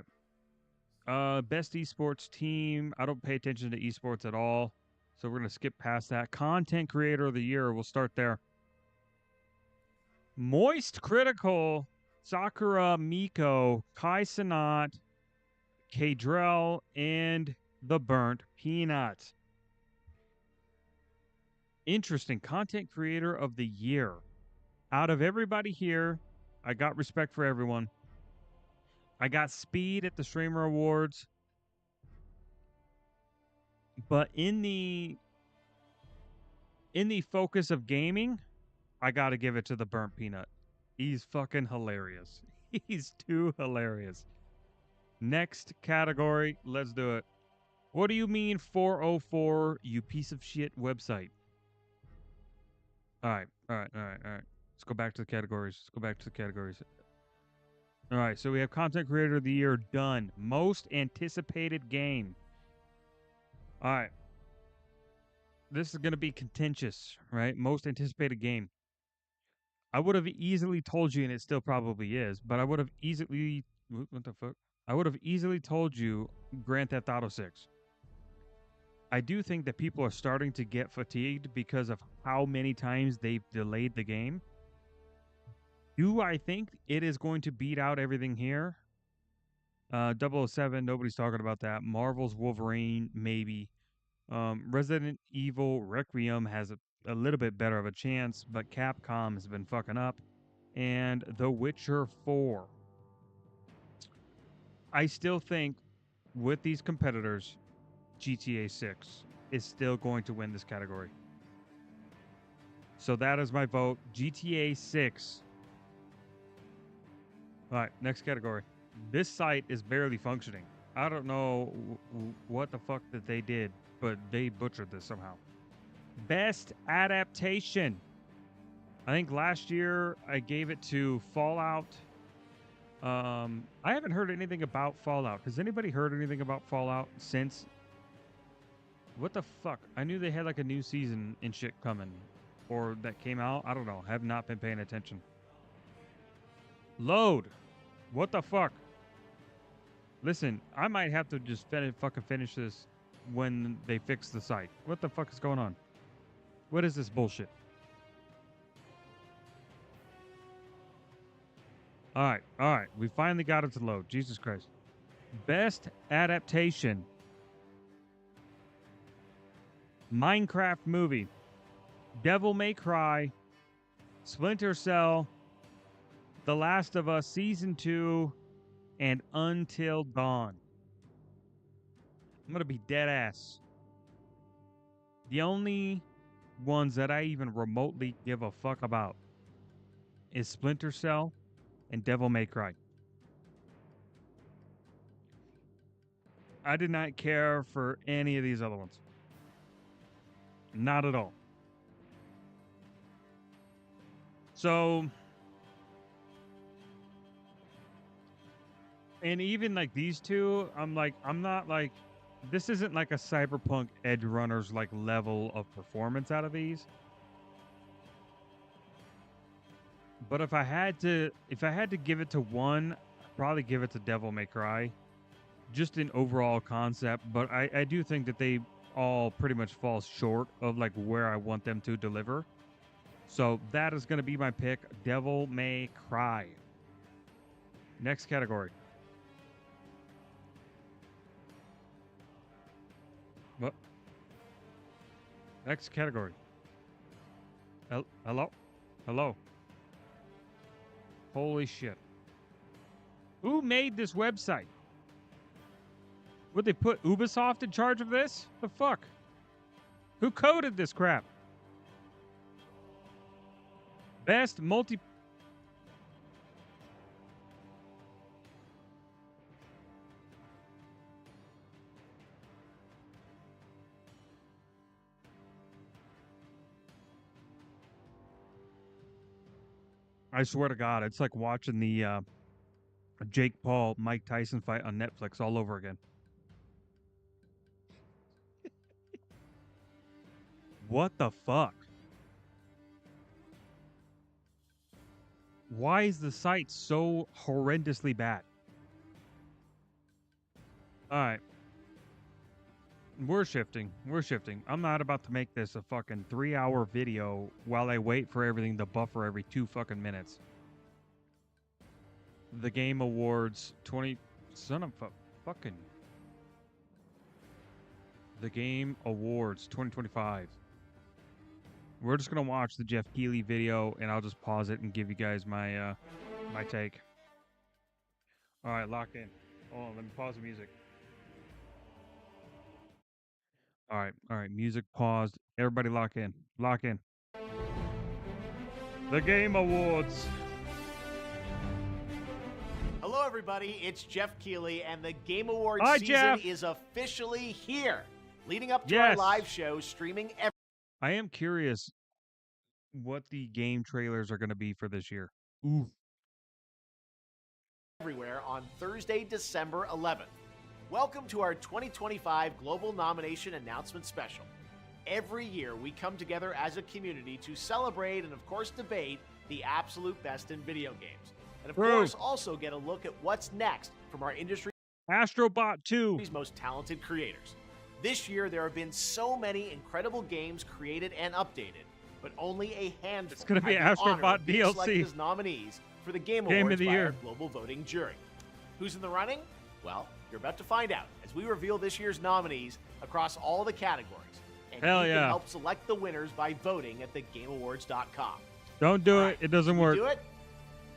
right. Best esports team. I don't pay attention to esports at all, so we're going to skip past that. Content creator of the year. We'll start there. Moist Critical, Sakura Miko, Kai Cenat, Kadrell, and The Burnt Peanut. Interesting. Content creator of the year. Out of everybody here, I got respect for everyone. I got speed at the Streamer Awards. But in the focus of gaming, I got to give it to The Burnt Peanut. He's fucking hilarious. He's too hilarious. Next category, let's do it. What do you mean 404, you piece of shit website? All right. Let's go back to the categories. All right, so we have Content Creator of the Year done. Most anticipated game. All right. This is going to be contentious, right? Most anticipated game. I would have easily told you, and it still probably is, but I would have easily... What the fuck? I would have easily told you Grand Theft Auto 6. I do think that people are starting to get fatigued because of how many times they've delayed the game. Do I think it is going to beat out everything here? 007, nobody's talking about that. Marvel's Wolverine, maybe. Resident Evil Requiem has a little bit better of a chance, but Capcom has been fucking up. And The Witcher 4. I still think with these competitors, GTA 6 is still going to win this category. So that is my vote. GTA 6. All right, next category. This site is barely functioning. I don't know what the fuck that they did, but they butchered this somehow. Best adaptation. I think last year I gave it to Fallout. I haven't heard anything about Fallout. Has anybody heard anything about Fallout since? What the fuck? I knew they had like a new season and shit coming. Or that came out. I don't know. Have not been paying attention. Load. What the fuck? Listen, I might have to just fucking finish this when they fix the site. What the fuck is going on? What is this bullshit? All right. We finally got it to load. Jesus Christ. Best adaptation. Minecraft movie. Devil May Cry. Splinter Cell. The Last of Us Season 2. And Until Dawn. I'm going to be dead ass. The only ones that I even remotely give a fuck about is Splinter Cell and Devil May Cry. I did not care for any of these other ones. Not at all. So, and even like these two, I'm not like, this isn't like a Cyberpunk Edge Runners like level of performance out of these. But if I had to give it to one, I'd probably give it to Devil May Cry. Just in overall concept, but I do think that they all pretty much fall short of like where I want them to deliver. So that is going to be my pick, Devil May Cry. Next category. What? Next category. Hello? Hello? Holy shit. Who made this website? Would they put Ubisoft in charge of this? The fuck? Who coded this crap? Best multi... I swear to God, it's like watching the Jake Paul, Mike Tyson fight on Netflix all over again. What the fuck? Why is the site so horrendously bad? Alright. We're shifting. I'm not about to make this a fucking 3-hour video while I wait for everything to buffer every 2 fucking minutes. The Game Awards 20... Son of a fucking... The Game Awards 2025. We're just gonna watch the Jeff Keighley video, and I'll just pause it and give you guys my my take. All right, lock in. Hold on, let me pause the music. All right, music paused. Everybody lock in. Lock in. The Game Awards. Hello, everybody. It's Jeff Keighley, and the Game Awards Hi, season Jeff. is officially here. Leading up to Yes. our live show, streaming I am curious what the game trailers are going to be for this year. Ooh. everywhere on Thursday, December 11th. Welcome to our 2025 Global Nomination Announcement Special. Every year, we come together as a community to celebrate and, of course, debate the absolute best in video games. And, of True. course, also get a look at what's next from our industry's Astrobot 2. most talented creators. This year, there have been so many incredible games created and updated, but only a handful It's gonna be have the honor Astrobot of being DLC. selected as nominees for the Game Game of Awards the by year. our global voting jury. Who's in the running? Well, you're about to find out as we reveal this year's nominees across all the categories. And Hell you yeah. can help select the winners by voting at thegameawards.com. Don't do All it. right, It doesn't can you work. do it?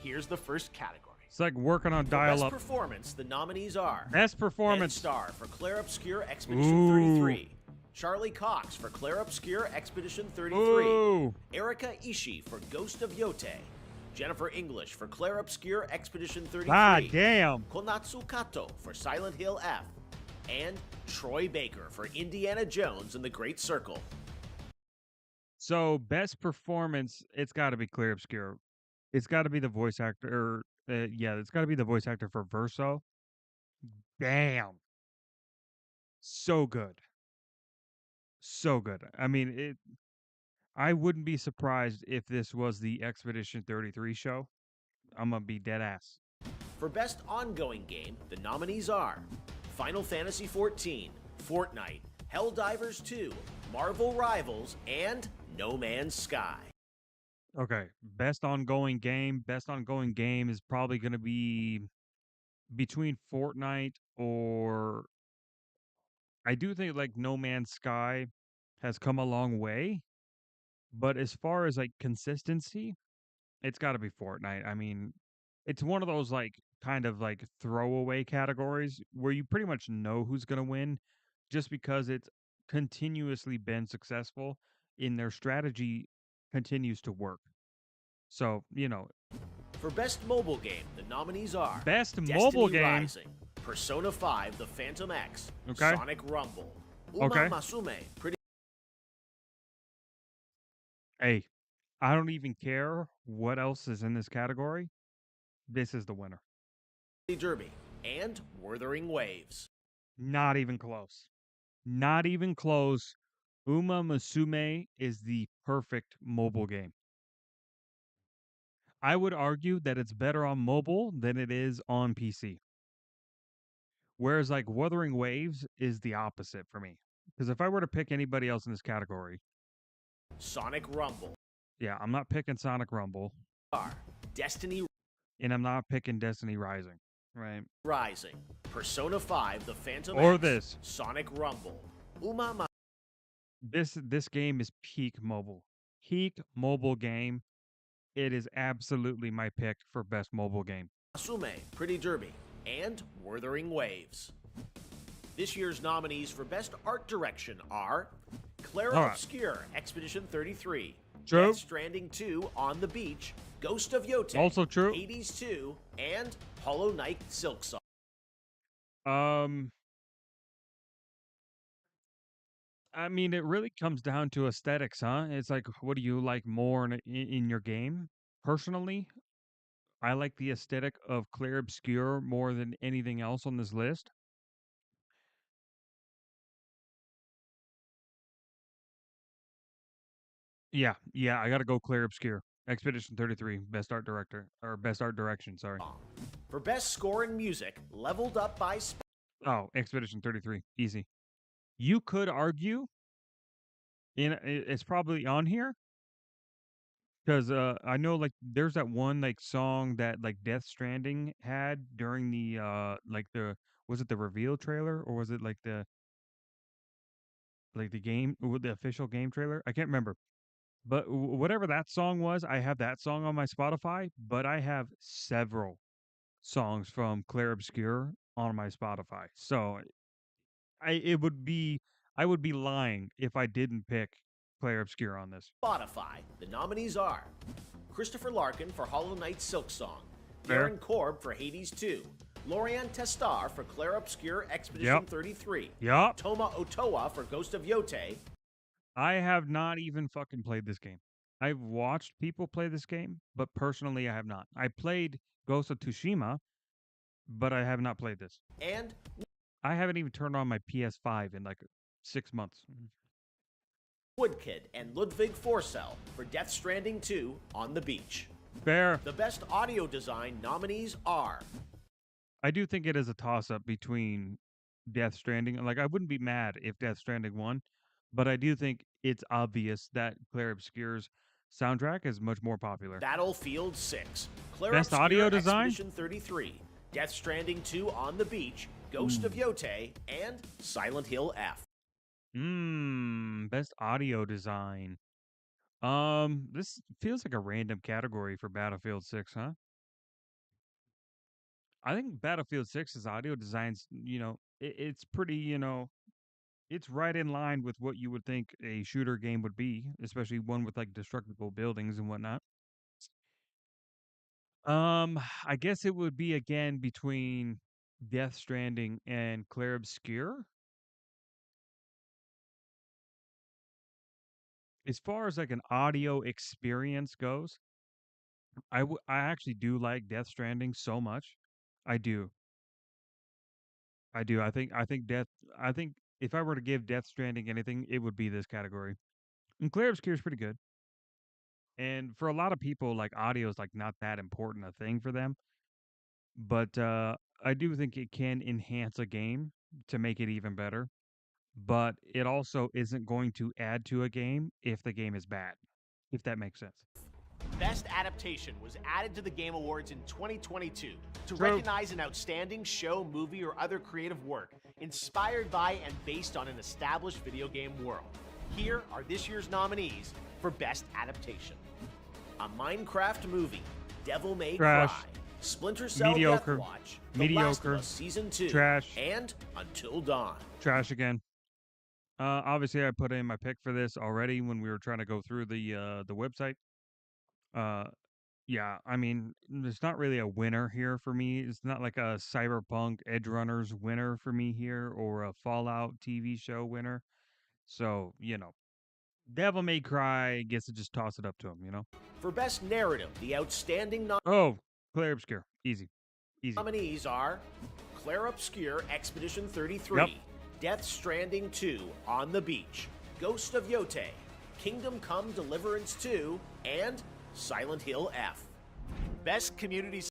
Here's the first category. It's like working on For dial Best up. Performance, the nominees are Best Ben performance. Starr for Claire Obscure Expedition Ooh. 33. Charlie Cox for Claire Obscure Expedition 33. Ooh. Erika Ishii for Ghost of Yote. Jennifer English for Claire Obscure Expedition 33. God damn. Konatsu Kato for Silent Hill F. And Troy Baker for Indiana Jones and the Great Circle. So best performance, it's got to be Clear Obscure. It's got to be the voice actor. Yeah, it's got to be the voice actor for Verso. Damn. So good. So good. I mean, it. I wouldn't be surprised if this was the Expedition 33 show. I'm gonna be dead ass. For Best Ongoing Game, the nominees are Final Fantasy XIV, Fortnite, Helldivers 2, Marvel Rivals, and No Man's Sky. Okay, best ongoing game. Best ongoing game is probably gonna be between Fortnite or I do think like No Man's Sky has come a long way, but as far as like consistency, it's got to be Fortnite. I mean, it's one of those like kind of like throwaway categories where you pretty much know who's going to win just because it's continuously been successful in their strategy continues to work. So, you know, For Best Mobile Game, the nominees are best Destiny mobile game. Rising, Persona 5, The Phantom X, Okay. Sonic Rumble, Uma Okay. Masume, Pretty Hey, I don't even care what else is in this category. This is the winner. Derby, and Wuthering Waves. Not even close. Not even close. Uma Musume is the perfect mobile game. I would argue that it's better on mobile than it is on PC. Whereas like Wuthering Waves is the opposite for me. Because if I were to pick anybody else in this category, Sonic Rumble, yeah, I'm not picking Sonic Rumble, Destiny and I'm not picking Destiny Rising, right? Rising, Persona 5, The Phantom Or X, this. Sonic Rumble, Umama This game is peak mobile. Peak mobile game. It is absolutely my pick for best mobile game. Sume, Pretty Derby, and Wuthering Waves. This year's nominees for Best Art Direction are Clara All right. Obscure, Expedition 33, True. Death Stranding 2, On the Beach, Ghost of Yote, Also true. Hades 2, and Hollow Knight Silksong. I mean, it really comes down to aesthetics, huh? It's like, what do you like more in your game? Personally, I like the aesthetic of Clair Obscur more than anything else on this list. Yeah, I gotta go Clair Obscur. Expedition 33, best art director, or best art direction, sorry. For Best Score in Music, leveled up by Oh, Expedition 33, easy. You could argue, it's probably on here, because I know like there's that one like song that like Death Stranding had during the was it the reveal trailer or was it like the game with the official game trailer? I can't remember. But whatever that song was, I have that song on my Spotify, but I have several songs from Clair Obscur on my Spotify. So I would be lying if I didn't pick Clair Obscur on this. Spotify. The nominees are Christopher Larkin for Hollow Knight Silksong, Fair. Darren Korb for Hades 2, Lorian Testar for Clair Obscur Expedition Yep. 33, Yup. Toma Otoa for Ghost of Yote, I have not even fucking played this game. I've watched people play this game, but personally I have not. I played Ghost of Tsushima, but I have not played this. and I haven't even turned on my PS5 in like 6 months. Woodkid and Ludwig Forsell for Death Stranding 2 On the Beach. Fair. The Best Audio Design nominees are I do think it is a toss-up between Death Stranding. Like, I wouldn't be mad if Death Stranding won, but I do think it's obvious that Clair Obscur's soundtrack is much more popular. Battlefield 6, Clair Best Obscur audio design? Expedition 33, Death Stranding 2 On the Beach, Ghost of Yote, and Silent Hill F. Best audio design. This feels like a random category for Battlefield 6, huh? I think Battlefield 6's audio designs, it's pretty, it's right in line with what you would think a shooter game would be, especially one with like destructible buildings and whatnot. I guess it would be again between Death Stranding and Clair Obscur. As far as like an audio experience goes, I actually do like Death Stranding so much. I do. I do. I think if I were to give Death Stranding anything, it would be this category. And Clair Obscur is pretty good. And for a lot of people, like audio is like not that important a thing for them. But I do think it can enhance a game to make it even better. But it also isn't going to add to a game if the game is bad, if that makes sense. Best Adaptation was added to the Game Awards in 2022 to True. recognize an outstanding show, movie, or other creative work inspired by and based on an established video game world. Here are this year's nominees for Best Adaptation. A Minecraft Movie, Devil May Trash. Cry, Splinter Cell Mediocre. Deathwatch, The Mediocre. Last of Us Season 2, Trash. and Until Dawn. Trash again. Obviously, I put in my pick for this already when we were trying to go through the website. Yeah, I mean, there's not really a winner here for me. It's not like a Cyberpunk Edge Runners winner for me here or a Fallout TV show winner. So, Devil May Cry gets to just toss it up to him, For Best Narrative, the outstanding Oh, Clair Obscur. Easy. nominees are Clair Obscur Expedition 33, Yep. Death Stranding 2 On the Beach, Ghost of Yote, Kingdom Come Deliverance 2, and Silent Hill F. Best community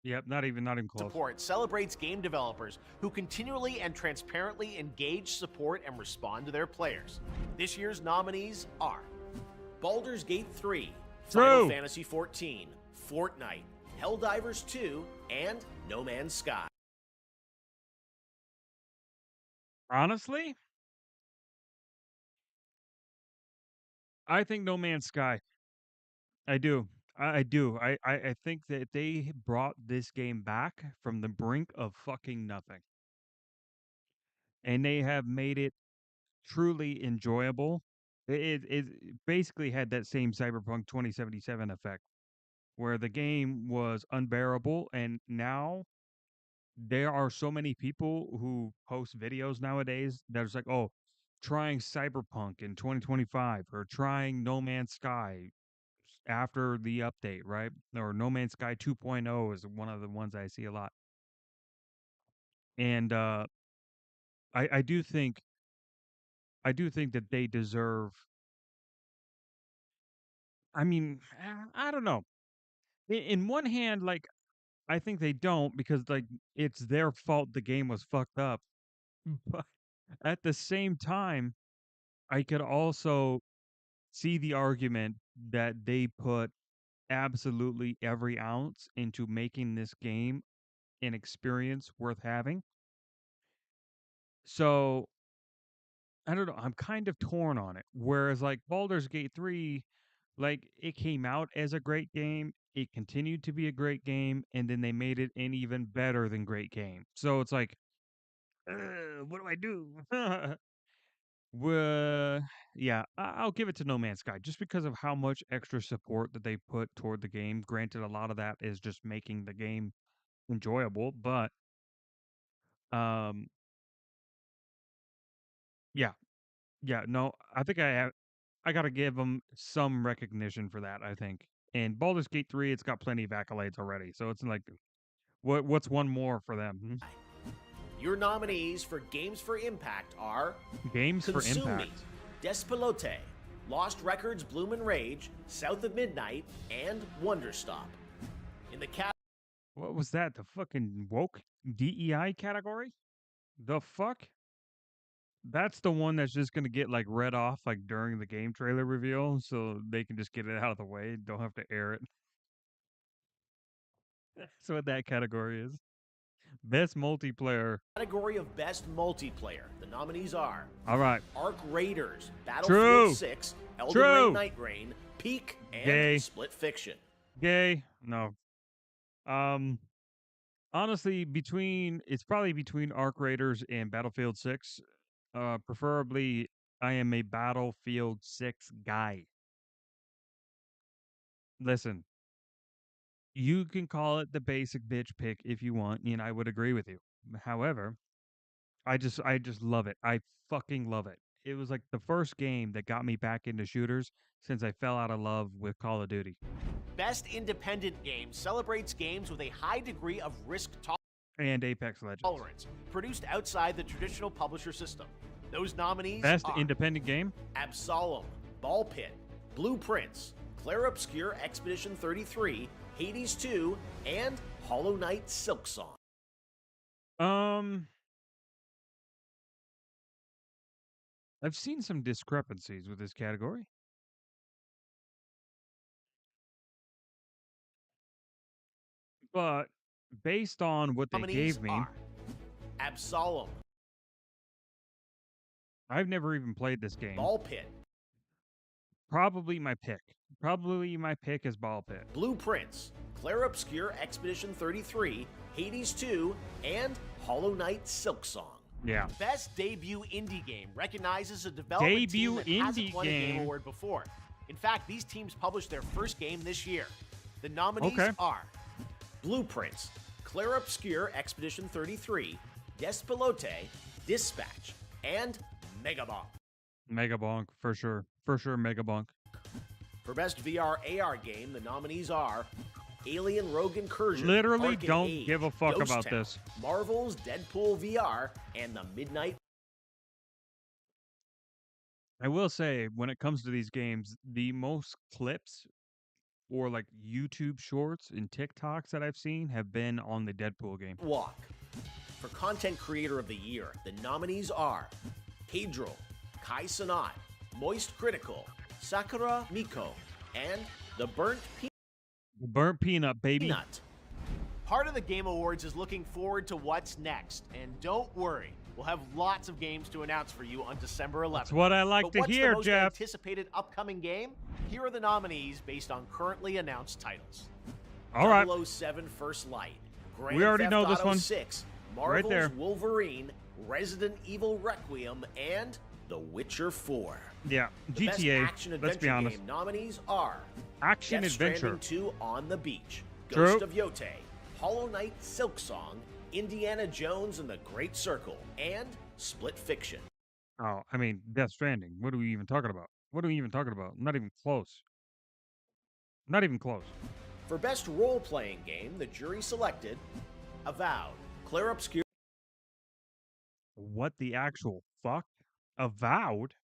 Yep, not even close. support celebrates game developers who continually and transparently engage, support, and respond to their players. This year's nominees are Baldur's Gate 3, Final True. Fantasy 14, Fortnite, Helldivers 2, and No Man's Sky. Honestly, I think No Man's Sky. I do. I do. I think that they brought this game back from the brink of fucking nothing. And they have made it truly enjoyable. It basically had that same Cyberpunk 2077 effect where the game was unbearable, and now there are so many people who post videos nowadays that is like, oh, trying Cyberpunk in 2025 or trying No Man's Sky after the update, right? Or No Man's Sky 2.0 is one of the ones I see a lot. And I do think that they deserve. I mean, I don't know. In one hand, like I think they don't because like it's their fault the game was fucked up. But at the same time, I could also see the argument that they put absolutely every ounce into making this game an experience worth having. So I don't know. I'm kind of torn on it. Whereas like Baldur's Gate 3, like it came out as a great game, it continued to be a great game, and then they made it an even better than great game. So it's like, what do I do? Well, yeah, I'll give it to No Man's Sky just because of how much extra support that they put toward the game. Granted, a lot of that is just making the game enjoyable, but um, yeah, yeah, no, I think I gotta give them some recognition for that. I think, and Baldur's Gate 3, it's got plenty of accolades already, so it's like, what's one more for them? Your nominees for Games for Impact are Games for Consumi, Impact. Despelote, Lost Records Bloom and Rage, South of Midnight, and Wonderstop. In the What was that? The fucking woke DEI category? The fuck? That's the one that's just gonna get like read off like during the game trailer reveal, so they can just get it out of the way. Don't have to air it. That's what that category is. Best multiplayer. category of Best Multiplayer, the nominees are All right. Arc Raiders, Battlefield True. 6, Elden True. Ring Night Rain, Peak, and Gay. Split Fiction. Gay? No. Honestly, it's probably between Arc Raiders and Battlefield 6. Preferably, I am a Battlefield 6 guy. Listen, you can call it the basic bitch pick if you want, and I would agree with you. However, I just love it. I fucking love it. It was like the first game that got me back into shooters since I fell out of love with Call of Duty. Best Independent Game celebrates games with a high degree of risk And Apex Legends. tolerance, produced outside the traditional publisher system. Those nominees Best are independent game? Absolem, Ball Pit, Blueprints, Clair Obscur Expedition 33, Hades 2, and Hollow Knight Silksong. I've seen some discrepancies with this category. But based on what they Nominees gave me, are Absolem, I've never even played this game. Ball Pit, Probably my pick. Probably my pick is Ball Pit. Blueprints, Clair Obscur Expedition 33, Hades 2, and Hollow Knight Silksong. Yeah. Best Debut Indie Game recognizes a development team that hasn't won a Game Award before. In fact, these teams published their first game this year. The nominees are Blueprints, Clair Obscur Expedition 33, Despelote, Dispatch, and Megabonk. Megabonk, for sure. For sure, Megabonk. For Best VR AR Game, the nominees are Alien Rogue Incursion, Literally Arcane don't Age, give a fuck Ghost about Town, this. Marvel's Deadpool VR, and the Midnight. I will say, when it comes to these games, the most clips or like YouTube shorts and TikToks that I've seen have been on the Deadpool game. Walk. For Content Creator of the Year, the nominees are Pedro, Kai Sanat, Moist Critical, Sakura Miko, and The Burnt Burnt peanut, baby. Peanut. Part of the Game Awards is looking forward to what's next, and don't worry, we'll have lots of games to announce for you on December 11th. That's what I like But to what's hear, the most Jeff. anticipated upcoming game? Here are the nominees based on currently announced titles. All right. 007 First Light, Grand We already Theft know this Auto one. 6, Right Marvel's there. Wolverine, Resident Evil Requiem, and The Witcher 4. Yeah, The best GTA. action Let's adventure be honest. game nominees are Action Death adventure. Stranding 2 On the Beach, True. Ghost of Yote, Hollow Knight Silksong, Indiana Jones and the Great Circle, and Split Fiction. Oh, I mean, Death Stranding. What are we even talking about? What are we even talking about? Not even close. Not even close. For best role-playing game, the jury selected Avowed, Claire Obscure What the actual fuck? Avowed?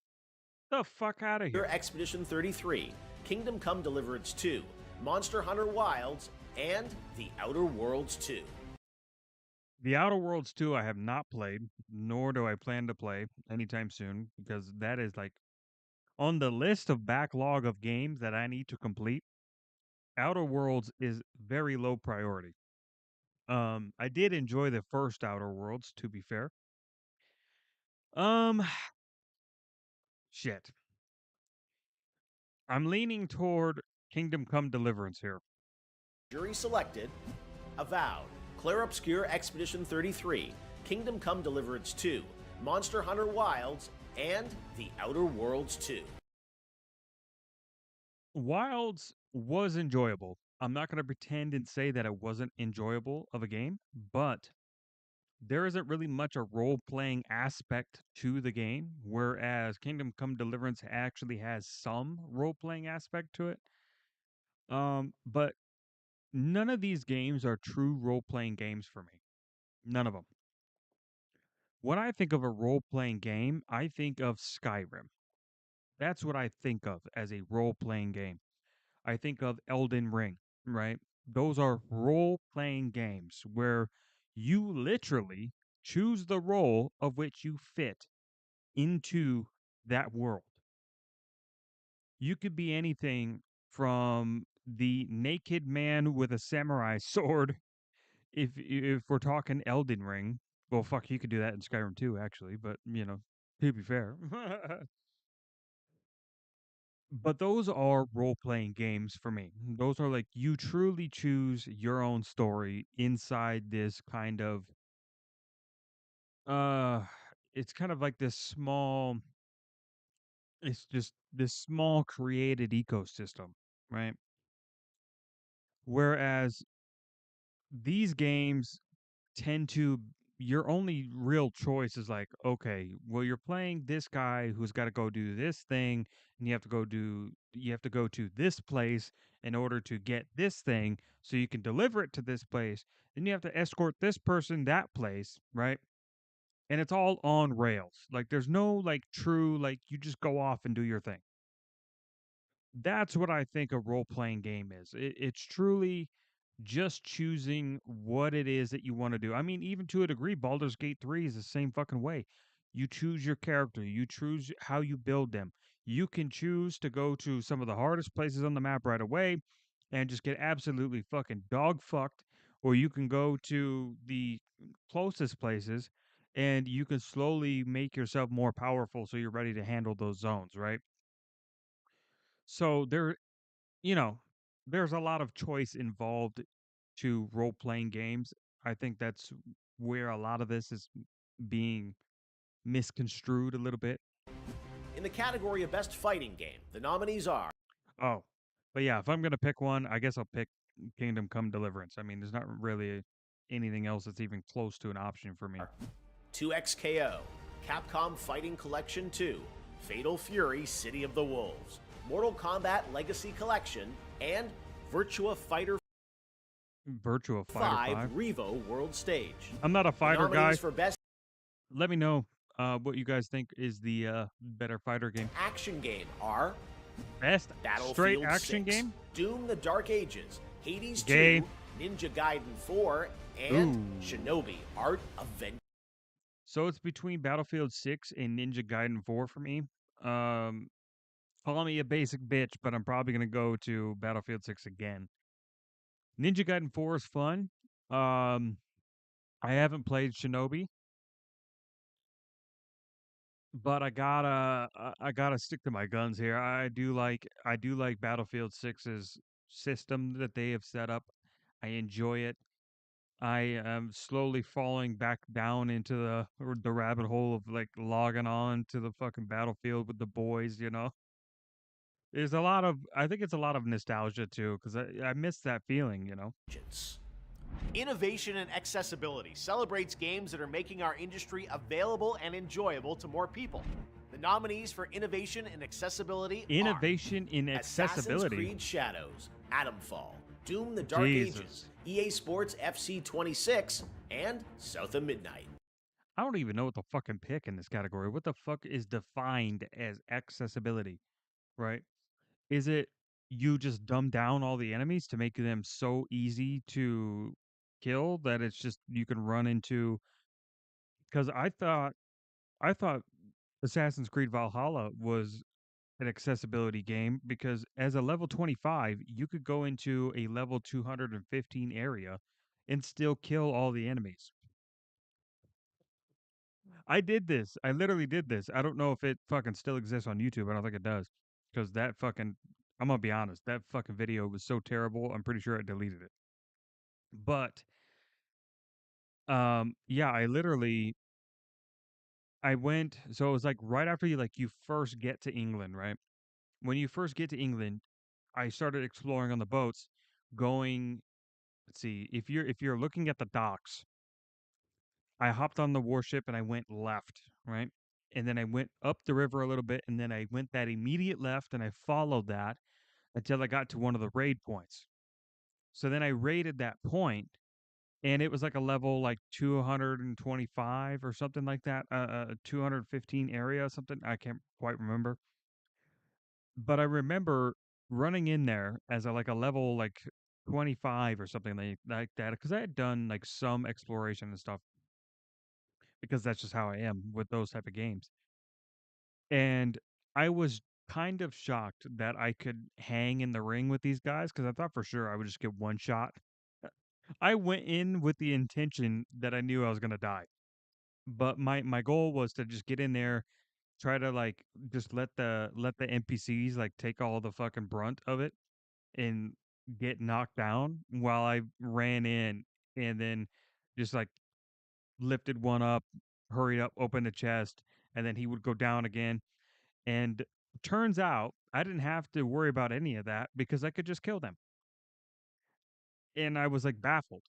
The fuck out of here. Expedition 33, Kingdom Come Deliverance 2, Monster Hunter Wilds, and The Outer Worlds 2. The Outer Worlds 2 I have not played, nor do I plan to play anytime soon, because that is like on the list of backlog of games that I need to complete. Outer Worlds is very low priority. I did enjoy the first Outer Worlds, to be fair. Shit. I'm leaning toward Kingdom Come Deliverance here. Jury selected Avowed, Claire Obscure Expedition 33, Kingdom Come Deliverance 2, Monster Hunter Wilds, and The Outer Worlds 2. Wilds was enjoyable. I'm not going to pretend and say that it wasn't enjoyable of a game, but there isn't really much a role-playing aspect to the game, whereas Kingdom Come Deliverance actually has some role-playing aspect to it. But none of these games are true role-playing games for me. None of them. When I think of a role-playing game, I think of Skyrim. That's what I think of as a role-playing game. I think of Elden Ring, right? Those are role-playing games where you literally choose the role of which you fit into that world. You could be anything from the naked man with a samurai sword, if we're talking Elden Ring. Well, fuck, you could do that in Skyrim too, actually, but, you know, to be fair. But those are role-playing games for me. Those are like you truly choose your own story inside this kind of uh it's kind of like this small it's just this small created ecosystem, right? Whereas these games tend to your only real choice is like, okay, well, you're playing this guy who's got to go do this thing, and you have to go to this place in order to get this thing so you can deliver it to this place. Then you have to escort this person that place, right? And it's all on rails. Like there's no like true like you just go off and do your thing. That's what I think a role-playing game is. It's truly just choosing what it is that you want to do. I mean, even to a degree, Baldur's Gate 3 is the same fucking way. You choose your character, you choose how you build them. You can choose to go to some of the hardest places on the map right away and just get absolutely fucking dog fucked, or you can go to the closest places and you can slowly make yourself more powerful so you're ready to handle those zones, right? So there, you know, there's a lot of choice involved to role playing games. I think that's where a lot of this is being misconstrued a little bit. In the category of Best Fighting Game, the nominees are Oh, but yeah, if I'm gonna pick one, I guess I'll pick Kingdom Come Deliverance. I mean, there's not really anything else that's even close to an option for me. 2XKO, Capcom Fighting Collection 2, Fatal Fury City of the Wolves, Mortal Kombat Legacy Collection, and Virtua Fighter Virtua Fighter 5. Revo World Stage. I'm not a The fighter guy. nominees for Best Let me know what you guys think is the better fighter game. Action Game are Best straight Battlefield action 6, game? Doom: The Dark Ages, Hades Gay. 2, Ninja Gaiden 4, and Ooh. Shinobi: Art of Vengeance. So it's between Battlefield 6 and Ninja Gaiden 4 for me. Call me a basic bitch, but I'm probably gonna go to Battlefield 6 again. Ninja Gaiden 4 is fun. I haven't played Shinobi, but I gotta stick to my guns here. I do like Battlefield 6's system that they have set up. I enjoy it. I am slowly falling back down into the rabbit hole of like logging on to the fucking Battlefield with the boys, you know. There's a lot of I think it's a lot of nostalgia too, because I miss that feeling, you know. Innovation and accessibility celebrates games that are making our industry available and enjoyable to more people. The nominees for innovation and accessibility Innovation in are accessibility. Assassin's Creed Shadows, Atomfall, Doom: The Dark Jesus. Ages, EA Sports FC 26, and South of Midnight. I don't even know what the fucking pick in this category. What the fuck is defined as accessibility, right? Is it you just dumb down all the enemies to make them so easy to kill that it's just you can run into? Because I thought Assassin's Creed Valhalla was an accessibility game because as a level 25, you could go into a level 215 area and still kill all the enemies. I did this. I literally did this. I don't know if it fucking still exists on YouTube. I don't think it does. Because that fucking, I'm gonna be honest, that fucking video was so terrible, I'm pretty sure I deleted it. But, yeah, I went, so it was like right after you first get to England, right? When you first get to England, I started exploring on the boats, going, let's see, if you're looking at the docks, I hopped on the warship and I went left, right? And then I went up the river a little bit, and then I went that immediate left, and I followed that until I got to one of the raid points. So then I raided that point, and it was like a level like 225 or something like that, 215 area, something I can't quite remember. But I remember running in there as a level like 25 or something like that, because I had done like some exploration and stuff because that's just how I am with those type of games. And I was kind of shocked that I could hang in the ring with these guys because I thought for sure I would just get one shot. I went in with the intention that I knew I was gonna die. But my goal was to just get in there, try to like just let the NPCs like take all the fucking brunt of it and get knocked down while I ran in and then just like lifted one up, hurried up, opened the chest, and then he would go down again. And turns out I didn't have to worry about any of that because I could just kill them. And I was like baffled.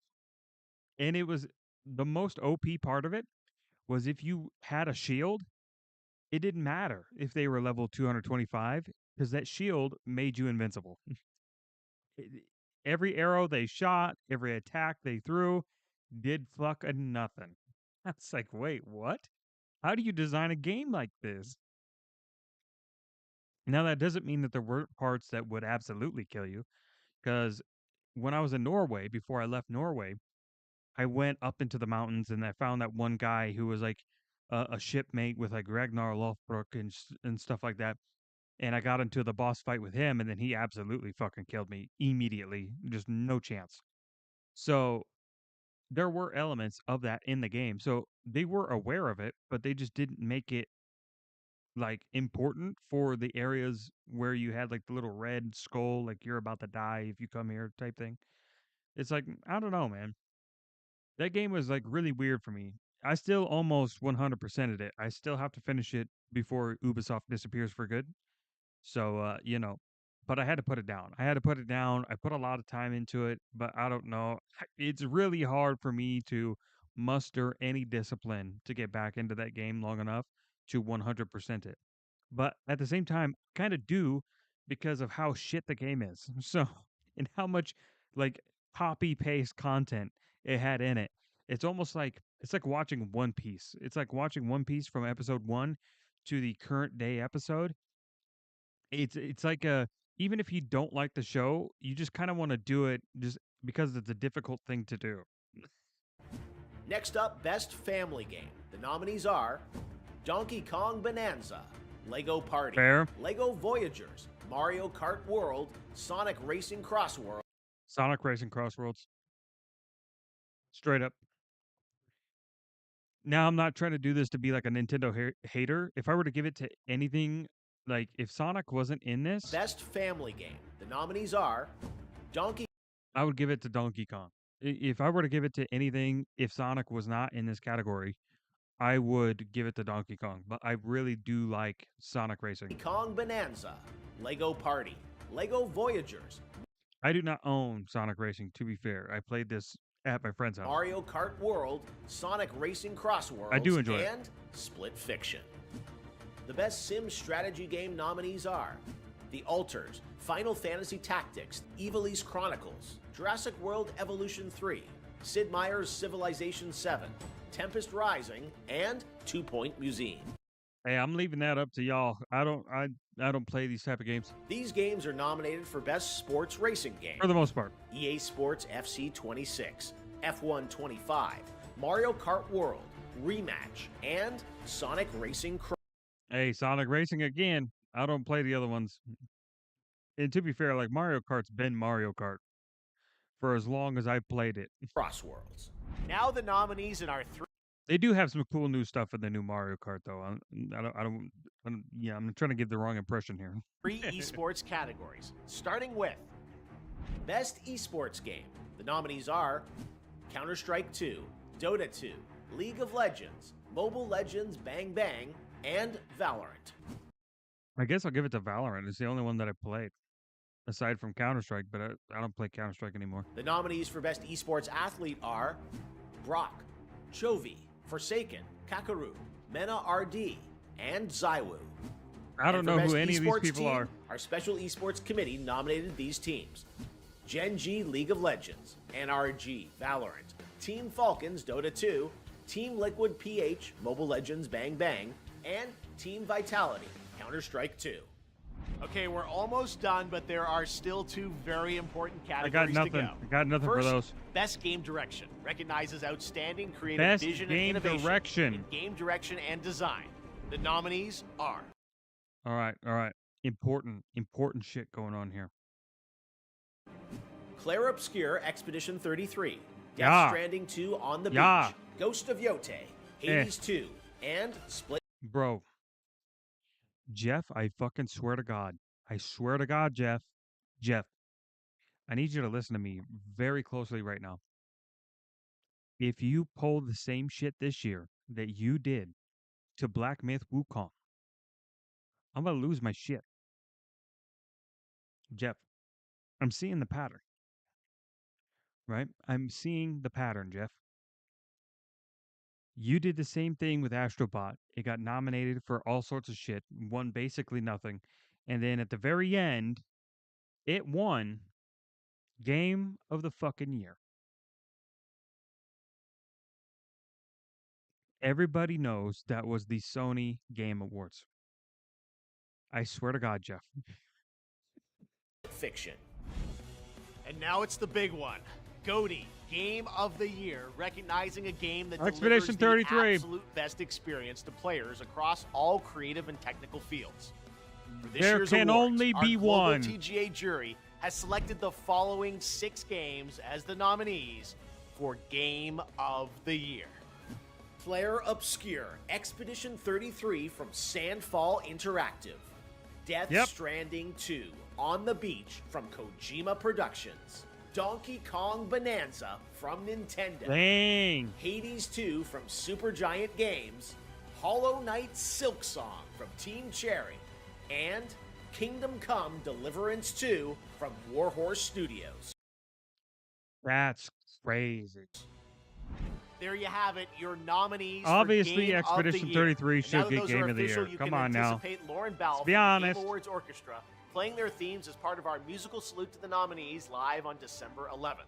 And it was the most OP part of it was if you had a shield, it didn't matter if they were level 225 because that shield made you invincible. It- every arrow they shot, every attack they threw did fucking nothing. That's like, wait, what? How do you design a game like this? Now, that doesn't mean that there weren't parts that would absolutely kill you, because when I was in Norway, before I left Norway, I went up into the mountains and I found that one guy who was like a shipmate with like Ragnar Lothbrok and stuff like that. And I got into the boss fight with him, and then he absolutely fucking killed me immediately. Just no chance. So there were elements of that in the game. So they were aware of it, but they just didn't make it like important for the areas where you had like the little red skull, like you're about to die if you come here type thing. It's like, I don't know, man. That game was like really weird for me. I still almost 100%ed it. I still have to finish it before Ubisoft disappears for good. So, but I had to put it down. I had to put it down. I put a lot of time into it, but I don't know. It's really hard for me to muster any discipline to get back into that game long enough to 100% it. But at the same time, kind of do because of how shit the game is. So, and how much like copy paste content it had in it. It's like watching One Piece. It's like watching One Piece from episode 1 to the current day episode. It's like a even if you don't like the show, you just kind of want to do it just because it's a difficult thing to do. Next up, Best Family Game. The nominees are Donkey Kong Bonanza, Lego Party, Fair. Lego Voyagers, Mario Kart World, Sonic Racing Cross World, Sonic Racing Crossworlds. Straight up. Now, I'm not trying to do this to be like a Nintendo hater. If I were to give it to anything, like if Sonic wasn't in this, Best Family Game. The nominees are Donkey I would give it to Donkey Kong. If I were to give it to anything, if Sonic was not in this category, I would give it to Donkey Kong. But I really do like Sonic Racing. Kong Bonanza, Lego Party, Lego Voyagers, I do not own Sonic Racing, to be fair. I played this at my friend's house. Mario Kart World, Sonic Racing Cross Worlds, I do enjoy it. and Split Fiction. The Best Sim Strategy Game nominees are The Alters, Final Fantasy Tactics, Ivalice Chronicles, Jurassic World Evolution 3, Sid Meier's Civilization 7, Tempest Rising, and 2 Point Museum. Hey, I'm leaving that up to y'all. I don't play these type of games These games are nominated for Best Sports Racing Game. for the most part. EA Sports FC 26, F1 25, Mario Kart World, Rematch, and Sonic Racing Hey, Sonic Racing again. I don't play the other ones. And to be fair, like Mario Kart's been Mario Kart for as long as I played it. Cross Worlds. Now the nominees in our They do have some cool new stuff in the new Mario Kart, though. I'm trying to give the wrong impression here. three esports categories, starting with Best Esports Game. The nominees are Counter-Strike 2, Dota 2, League of Legends, Mobile Legends Bang Bang, and Valorant. I guess I'll give it to Valorant. It's the only one that I played, aside from Counter-Strike, but I don't play Counter-Strike anymore. The nominees for Best Esports Athlete are Brock, Chovy, Forsaken, Kakaru, Mena RD, and Zywoo. I don't And know for who Best any of these Esports people team, are. Our special esports committee nominated these teams: Gen G League of Legends, NRG Valorant, Team Falcons Dota 2, Team Liquid PH Mobile Legends Bang Bang, and Team Vitality Counter-Strike 2. Okay, we're almost done, but there are still two very important I categories got to nothing. go. I got nothing First, for those. Best Game Direction recognizes outstanding creative Best vision game and innovation direction. in game direction and design. The nominees are All right. Important shit going on here. Claire Obscure Expedition 33, Death Yeah. Stranding 2 On the Yeah. Beach, Ghost of Yote, Hades 2, and Split Bro. Jeff, I fucking swear to God. I swear to God, Jeff. Jeff, I need you to listen to me very closely right now. If you pull the same shit this year that you did to Black Myth Wukong, I'm gonna lose my shit. Jeff, I'm seeing the pattern. Right? I'm seeing the pattern, Jeff. You did the same thing with Astrobot. It got nominated for all sorts of shit, won basically nothing. And then at the very end, it won Game of the fucking Year. Everybody knows that was the Sony Game Awards. I swear to God, Jeff. Fiction. And now it's the big one. GOTY, Game of the Year, recognizing a game that Expedition delivers 33. the absolute best experience to players across all creative and technical fields. For this There year's can awards, only our be global one. TGA jury has selected the following 6 games as the nominees for Game of the Year. Claire Obscure, Expedition 33 from Sandfall Interactive. Death Yep. Stranding 2, On the Beach from Kojima Productions. Donkey Kong Bonanza from Nintendo. Dang. Hades 2 from Supergiant Games. Hollow Knight Silksong from Team Cherry. And Kingdom Come Deliverance 2 from Warhorse Studios. That's crazy. There you have it, your nominees. Obviously, for Game Expedition of the Year. 33 And should now that get those Game are of the official, Year. you Come can on now. anticipate Lauren Bell be from honest. the Game Awards Orchestra playing their themes as part of our musical salute to the nominees live on December 11th.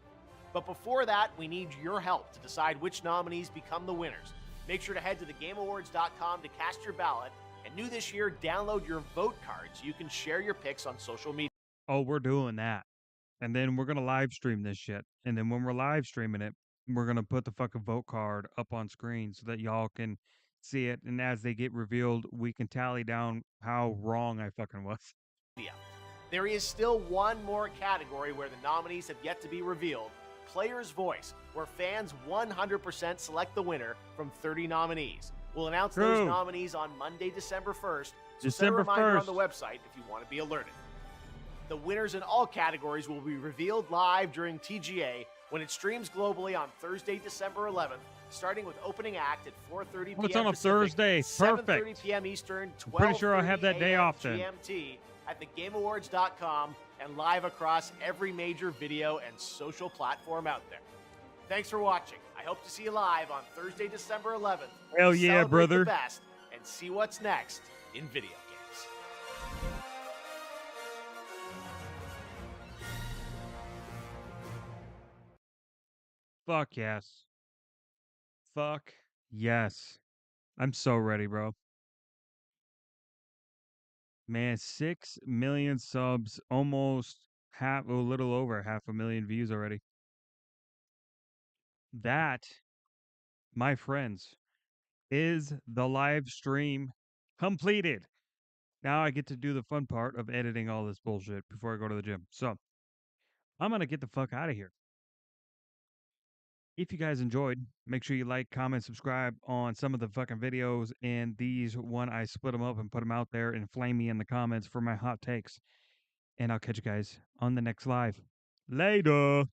But before that, we need your help to decide which nominees become the winners. Make sure to head to thegameawards.com to cast your ballot And new this year, download your vote card so you can share your picks on social media. Oh, we're doing that. And then we're going to live stream this shit. And then when we're live streaming it, we're going to put the fucking vote card up on screen so that y'all can see it. And as they get revealed, we can tally down how wrong I fucking was. There is still one more category where the nominees have yet to be revealed. Player's Voice, where fans 100% select the winner from 30 nominees. We'll announce those True. nominees on Monday, December 1st. So set a December reminder on 1st. the website if you want to be alerted. The winners in all categories will be revealed live during TGA when it streams globally on Thursday, December 11th, starting with opening act at 4:30 p.m. Oh, it's on a Pacific, Thursday. 7:30 Perfect. p.m. Eastern, 12:30 pretty sure I'll have that day a.m. off then. GMT at thegameawards.com and live across every major video and social platform out there. Thanks for watching. I hope to see you live on Thursday, December 11th. Hell yeah, Celebrate brother. the best and see what's next in video games. Fuck yes. Fuck yes. I'm so ready, bro. Man, 6 million subs, almost a little over 500,000 views already. That, my friends, is the live stream completed. Now I get to do the fun part of editing all this bullshit before I go to the gym. So, I'm going to get the fuck out of here. If you guys enjoyed, make sure you like, comment, subscribe on some of the fucking videos. And these one, I split them up and put them out there and flame me in the comments for my hot takes. And I'll catch you guys on the next live. Later.